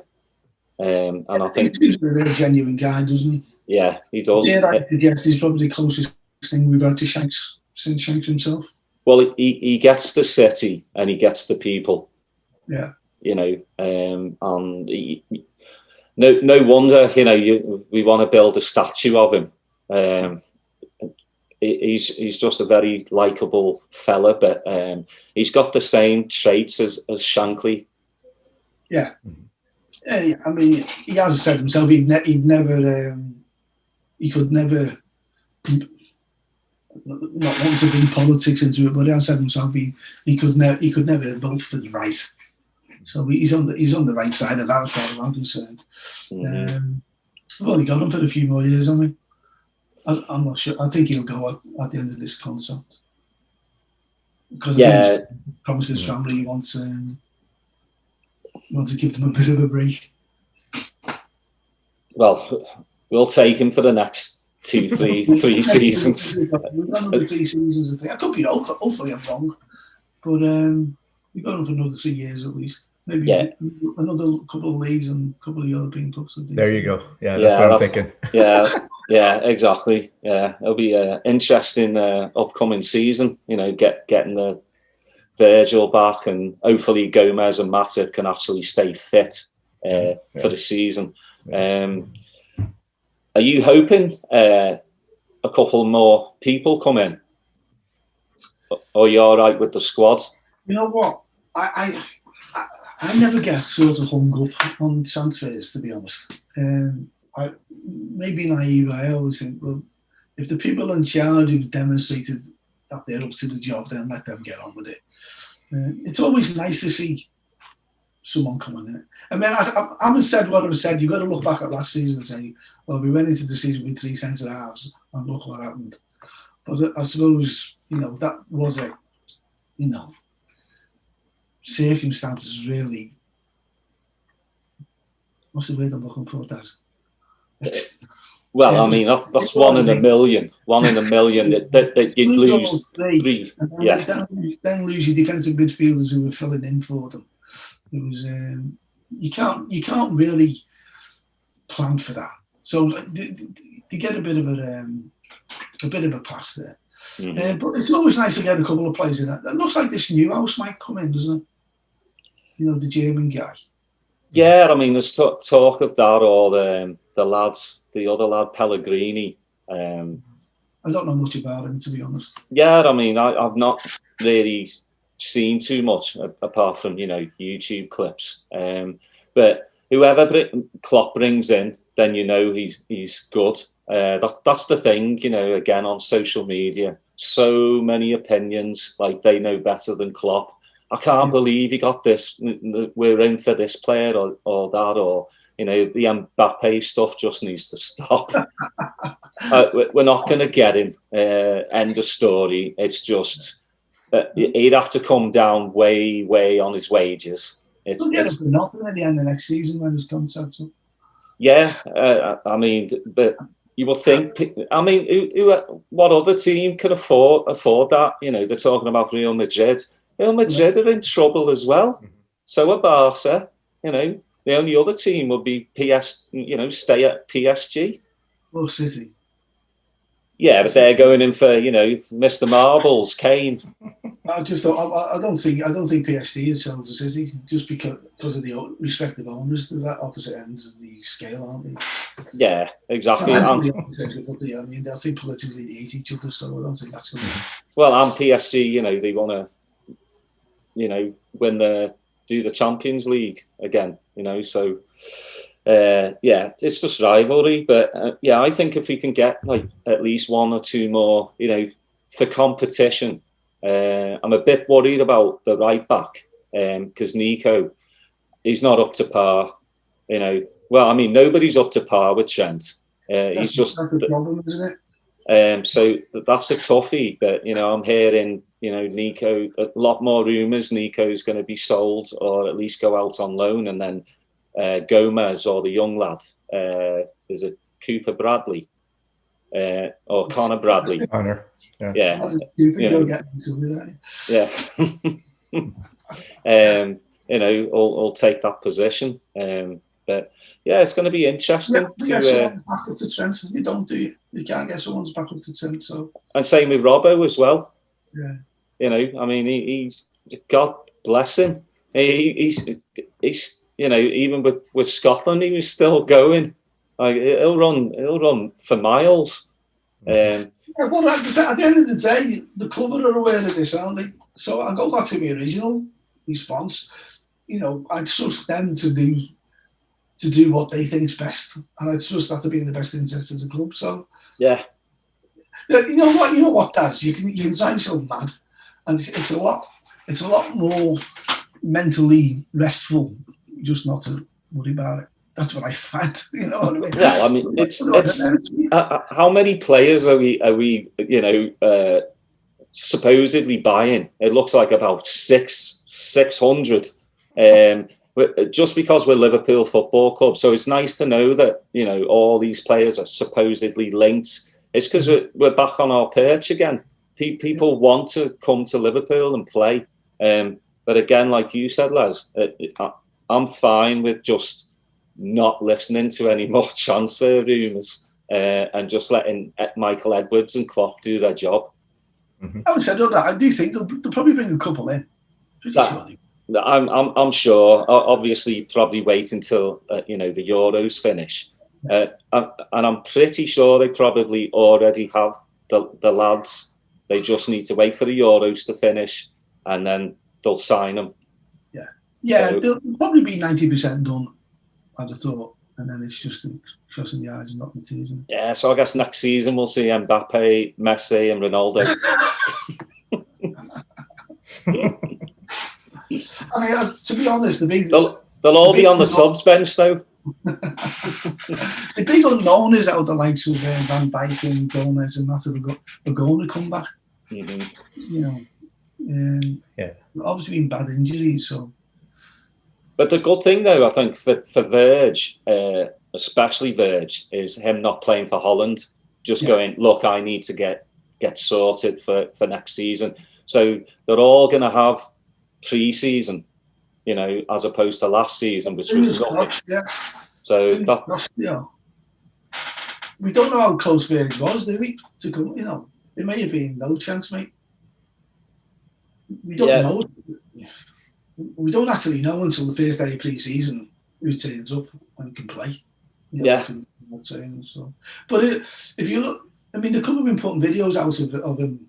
[SPEAKER 3] And I think
[SPEAKER 4] he's a very genuine guy, doesn't he?
[SPEAKER 3] Yeah, he does.
[SPEAKER 4] Yeah, I guess he's probably the closest thing we've had to Shanks since Shanks himself.
[SPEAKER 3] Well, he gets the city and he gets the people.
[SPEAKER 4] Yeah.
[SPEAKER 3] You know, and no wonder, you know, we want to build a statue of him. He's just a very likable fella, but he's got the same traits as Shankly.
[SPEAKER 4] Yeah. I mean, he has said himself he could never not want to bring politics into it, but he has said himself he could never vote for the right. So he's on the right side of that as far as I'm concerned.
[SPEAKER 3] Mm-hmm.
[SPEAKER 4] We've only got him for a few more years, haven't we? I'm not sure. I think he'll go at the end of this contract because I think he promised his family he wants to give them a bit of a break.
[SPEAKER 3] Well, we'll take him for the next three seasons.
[SPEAKER 4] Another 3 seasons, I think. I could be wrong. Hopefully, I'm wrong, but we've got him for another 3 years at least. Maybe another couple of leagues and a couple of European Cups.
[SPEAKER 5] There you go. Yeah, that's what I'm thinking.
[SPEAKER 3] Yeah, exactly. Yeah, it'll be an interesting upcoming season. You know, getting the Virgil back, and hopefully Gomez and Matip can actually stay fit for the season. Are you hoping a couple more people come in? Or are you all right with the squad?
[SPEAKER 4] You know what? I never get sort of hung up on transfers, to be honest. I maybe naive. I always think, well, if the people in charge have demonstrated that they're up to the job, then let them get on with it. It's always nice to see someone coming in. I mean, I haven't said what I've said. You've got to look back at last season and say, well, we went into the season with 3 centre halves and look what happened. But I suppose, you know, that was a, you know, circumstances really. What's the word I'm looking for, Daz?
[SPEAKER 3] Well, I mean, that's 1 in a million. 1 in a million that you'd lose 3.
[SPEAKER 4] Then lose your defensive midfielders who were filling in for them. It was you can't really plan for that. So they get a bit of a pass there. Mm-hmm. But it's always nice to get a couple of players in it. It looks like this new house might come in, doesn't it? You know, the German guy.
[SPEAKER 3] Yeah, I mean, there's talk of that, or the other lad, Pellegrini.
[SPEAKER 4] I don't know much about him, to be honest.
[SPEAKER 3] Yeah, I mean, I've not really seen too much apart from, you know, YouTube clips. But whoever Klopp brings in, then you know he's good. That's the thing, you know, again, on social media, so many opinions, like they know better than Klopp. I can't believe he got this. We're in for this player or that, or, you know, the Mbappe stuff just needs to stop. We're not going to get him. End of story. It's just he'd have to come down way on his wages.
[SPEAKER 4] He'll get him for nothing at the end of next season when his contract's up.
[SPEAKER 3] Yeah, I mean, but you would think. I mean, what other team can afford that? You know, they're talking about Real Madrid. Real Madrid are in trouble as well. So are Barca. You know, the only other team would be stay at PSG.
[SPEAKER 4] Or City.
[SPEAKER 3] Yeah, but they're going in for, you know, Mr. Marbles, Kane.
[SPEAKER 4] I don't think PSG is selling to City just because of the respective owners. They're at opposite ends of the scale, aren't they?
[SPEAKER 3] Yeah, exactly.
[SPEAKER 4] I mean, they'll think politically they hate each other, so I don't think that's going to.
[SPEAKER 3] Well, and PSG, you know, they want to, you know, do the Champions League again, you know, so. Yeah, it's just rivalry, but yeah, I think if we can get like at least one or two more, you know, for competition, I'm a bit worried about the right back because Nico, he's not up to par, you know. Well, I mean, nobody's up to par with Trent. He's just
[SPEAKER 4] the problem, isn't it?
[SPEAKER 3] So that's a toughie. But you know, I'm hearing, you know, Nico, a lot more rumours. Nico's going to be sold or at least go out on loan, and then. Gomez or the young lad, is it Cooper Bradley or Connor Bradley?
[SPEAKER 5] Connor,
[SPEAKER 3] yeah. You know, all take that position. But yeah, it's going to be interesting.
[SPEAKER 4] Someone's back up to Trent. You don't do it. You can't get someone's back up to Trent. So
[SPEAKER 3] and same with Robbo as well.
[SPEAKER 4] Yeah,
[SPEAKER 3] you know, I mean, he's God bless him. He's. You know, even with Scotland, he was still going. Like he'll run for miles.
[SPEAKER 4] Well, at the end of the day, the club are aware of this, aren't they? So I go back to my original response. You know, I trust them to do what they think's best, and I trust that to be in the best interest of the club. So
[SPEAKER 3] yeah,
[SPEAKER 4] you know what, Daz? You can drive yourself mad, and it's a lot more mentally restful. Just not to worry about it. That's what I find. You know what I mean?
[SPEAKER 3] Well, I mean, it's how many players are we you know supposedly buying? It looks like about 600. Just because we're Liverpool Football Club, so it's nice to know that, you know, all these players are supposedly linked. It's because we're back on our perch again. People want to come to Liverpool and play, but again, like you said, Les. I'm fine with just not listening to any more transfer rumours and just letting Michael Edwards and Klopp do their job.
[SPEAKER 4] I do think they'll probably bring a couple in.
[SPEAKER 3] I'm sure. Obviously, probably wait until you know, the Euros finish, and I'm pretty sure they probably already have the lads. They just need to wait for the Euros to finish, and then they'll sign them.
[SPEAKER 4] Yeah, they'll probably be 90% done, I'd have thought, and then it's just crossing the eyes and not the T's.
[SPEAKER 3] Yeah, so I guess next season we'll see Mbappe, Messi, and Ronaldo.
[SPEAKER 4] I mean, to be honest,
[SPEAKER 3] they'll all be on the subs bench though.
[SPEAKER 4] The big unknown is how the likes of Van Dijk and Gomez and that are going to come back. Mm-hmm. You know, obviously been bad injuries, so.
[SPEAKER 3] But the good thing, though, I think for Verge, especially Verge, is him not playing for Holland. Just going, look, I need to get sorted for next season. So they're all going to have pre-season, you know, as opposed to last season, which was nothing.
[SPEAKER 4] Yeah.
[SPEAKER 3] So
[SPEAKER 4] we don't know how close Verge was, do we? To come, you know, it may have been no chance, mate. We don't know. We don't actually know until the first day of pre-season who turns up and can play. You know, so. But if you look, I mean, the club have been putting videos out of him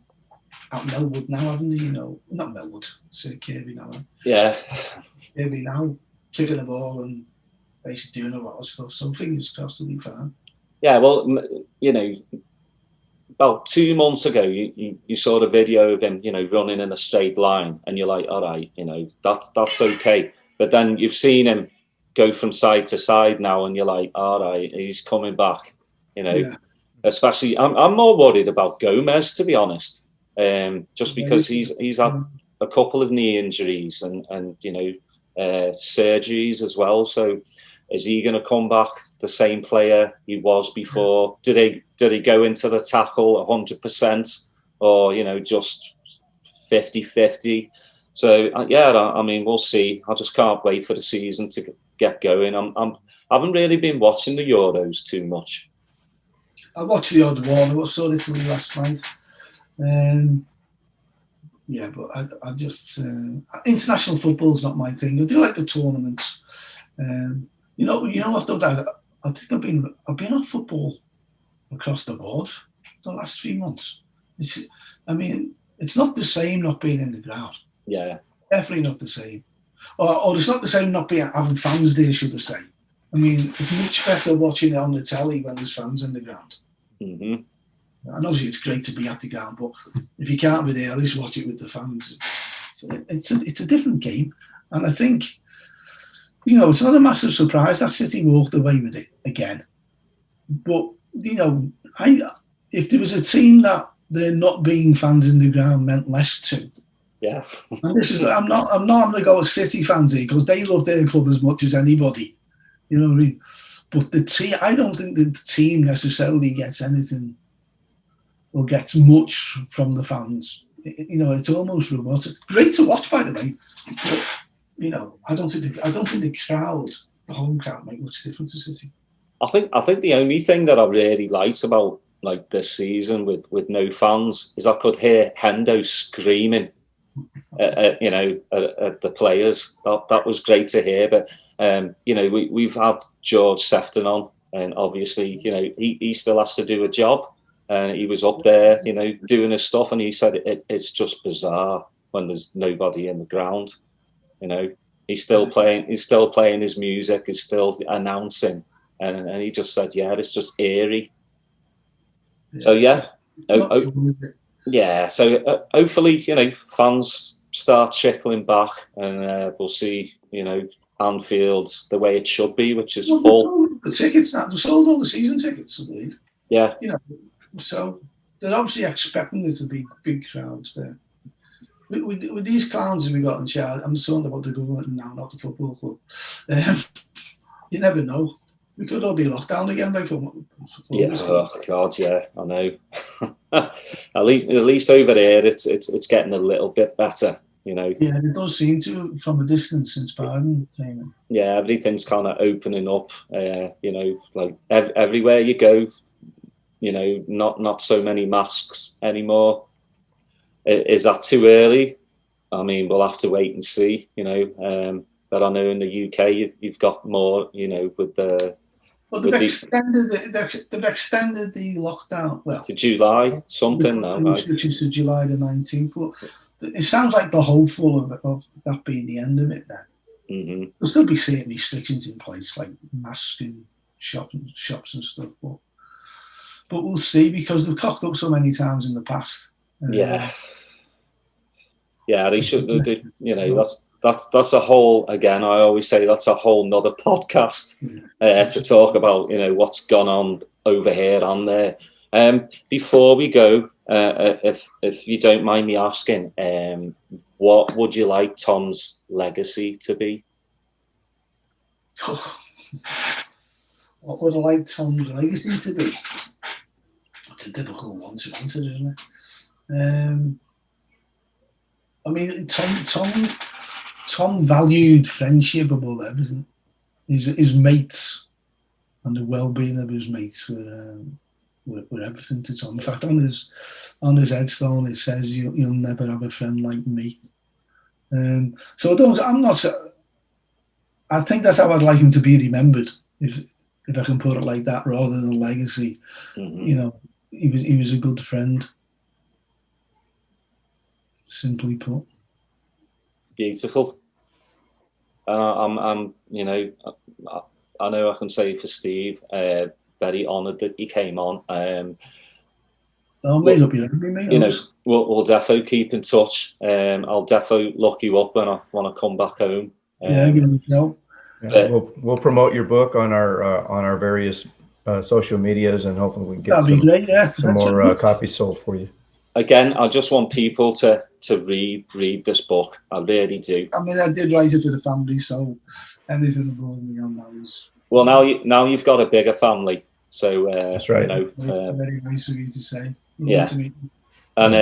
[SPEAKER 4] at Melwood now, haven't they? You know, not Melwood, say Kirby now.
[SPEAKER 3] Yeah.
[SPEAKER 4] Kirby now, kicking the ball and basically doing a lot of stuff. So fingers crossed will be fine.
[SPEAKER 3] Yeah, well, you know, about 2 months ago, you saw the video of him, you know, running in a straight line, and you're like, all right, you know, that's okay. But then you've seen him go from side to side now, and you're like, all right, he's coming back, you know. Yeah. Especially, I'm more worried about Gomez, to be honest. just because he's had a couple of knee injuries and surgeries as well. So is he going to come back the same player he was before? Did he go into the tackle 100%, or just 50-50? So I mean, we'll see. I just can't wait for the season to get going. I haven't really been watching the Euros too much.
[SPEAKER 4] I watched the odd one. I saw Italy last night. But I just international football's not my thing. I do like the tournaments. You know what though, Dad? I think I've been on football across the board the last 3 months. It's not the same not being in the ground.
[SPEAKER 3] Yeah,
[SPEAKER 4] definitely not the same. Or it's not the same not having fans there, should I say? I mean, it's much better watching it on the telly when there's fans in the ground.
[SPEAKER 3] Mm-hmm.
[SPEAKER 4] And obviously, it's great to be at the ground, but if you can't be there, at least watch it with the fans. It's a different game, and I think it's not a massive surprise that City walked away with it again. But if there was a team that there not being fans in the ground meant less to,
[SPEAKER 3] yeah.
[SPEAKER 4] And I'm not going to go with City fans here because they love their club as much as anybody. You know what I mean? But the team, I don't think the team necessarily gets anything or gets much from the fans. It's almost robotic. Great to watch, by the way. But, I don't think the crowd, the home crowd, make much difference to City.
[SPEAKER 3] I think the only thing that I really liked about this season with no fans is I could hear Hendo screaming at the players. That was great to hear. But we've had George Sefton on, and obviously he still has to do a job. And he was up there, doing his stuff, and he said it's just bizarre when there's nobody in the ground. He's still playing his music, he's still announcing, and he just said, it's just eerie. So so hopefully
[SPEAKER 4] fans
[SPEAKER 3] start trickling back, and we'll see Anfield the way it should be, which is full.
[SPEAKER 4] The tickets now, they sold all the season tickets, I believe.
[SPEAKER 3] Yeah.
[SPEAKER 4] So they're obviously expecting there to be big crowds there. With these clowns that we got in charge, I'm talking about the government now, not the football club. You never know. We could all be locked down again by come.
[SPEAKER 3] Yeah, oh God, yeah, I know. at least over there, it's getting a little bit better,
[SPEAKER 4] Yeah, it does seem to from a distance since Biden came in.
[SPEAKER 3] Yeah, everything's kind of opening up. Everywhere you go, not so many masks anymore. Is that too early? I mean, we'll have to wait and see. But I know in the UK you've got more. With the.
[SPEAKER 4] Well, they've extended the lockdown.
[SPEAKER 3] To July something now.
[SPEAKER 4] Which is to July the 19th. But it sounds like they're hopeful of that being the end of it. Then
[SPEAKER 3] mm-hmm.
[SPEAKER 4] There'll still be certain restrictions in place, like masks in shops and stuff. But we'll see because they've cocked up so many times in the past.
[SPEAKER 3] Yeah, they should. That's a whole. Again, I always say that's a whole nother podcast to talk about. What's gone on over here and there. Before we go, if you don't mind me asking, what would you like Tom's legacy to be?
[SPEAKER 4] What would I like Tom's legacy to be? It's a difficult one to answer, isn't it? I mean, Tom valued friendship above everything. His mates and the well-being of his mates were everything to Tom. In fact, on his headstone it says, "You'll never have a friend like me." So I think that's how I'd like him to be remembered, if I can put it like that, rather than legacy.
[SPEAKER 3] Mm-hmm.
[SPEAKER 4] He was a good friend. Simply put.
[SPEAKER 3] Beautiful. I'm I know I can say for Steve, very honoured that he came on.
[SPEAKER 4] Made up your own, mate.
[SPEAKER 3] We'll defo keep in touch. I'll defo look you up when I want to come back home.
[SPEAKER 4] Give me a shout.
[SPEAKER 5] We'll promote your book on our various social medias, and hopefully we can get some more copies sold for you.
[SPEAKER 3] again, I just want people to read this book. I really do.
[SPEAKER 4] I mean, I did write it for the family, so anything above me on that is.
[SPEAKER 3] Well, now you've got a bigger family, so
[SPEAKER 5] that's right.
[SPEAKER 3] You know,
[SPEAKER 4] very nice of you to say.
[SPEAKER 3] Yeah. And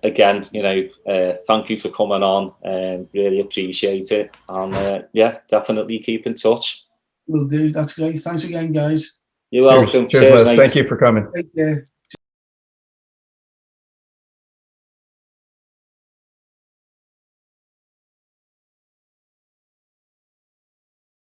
[SPEAKER 3] again, you know, thank you for coming on, and really appreciate it. And yeah, definitely keep in touch.
[SPEAKER 4] Will do. That's great. Thanks again, guys.
[SPEAKER 3] You're welcome.
[SPEAKER 5] Cheers, Les. Thank you for coming.
[SPEAKER 4] Take care.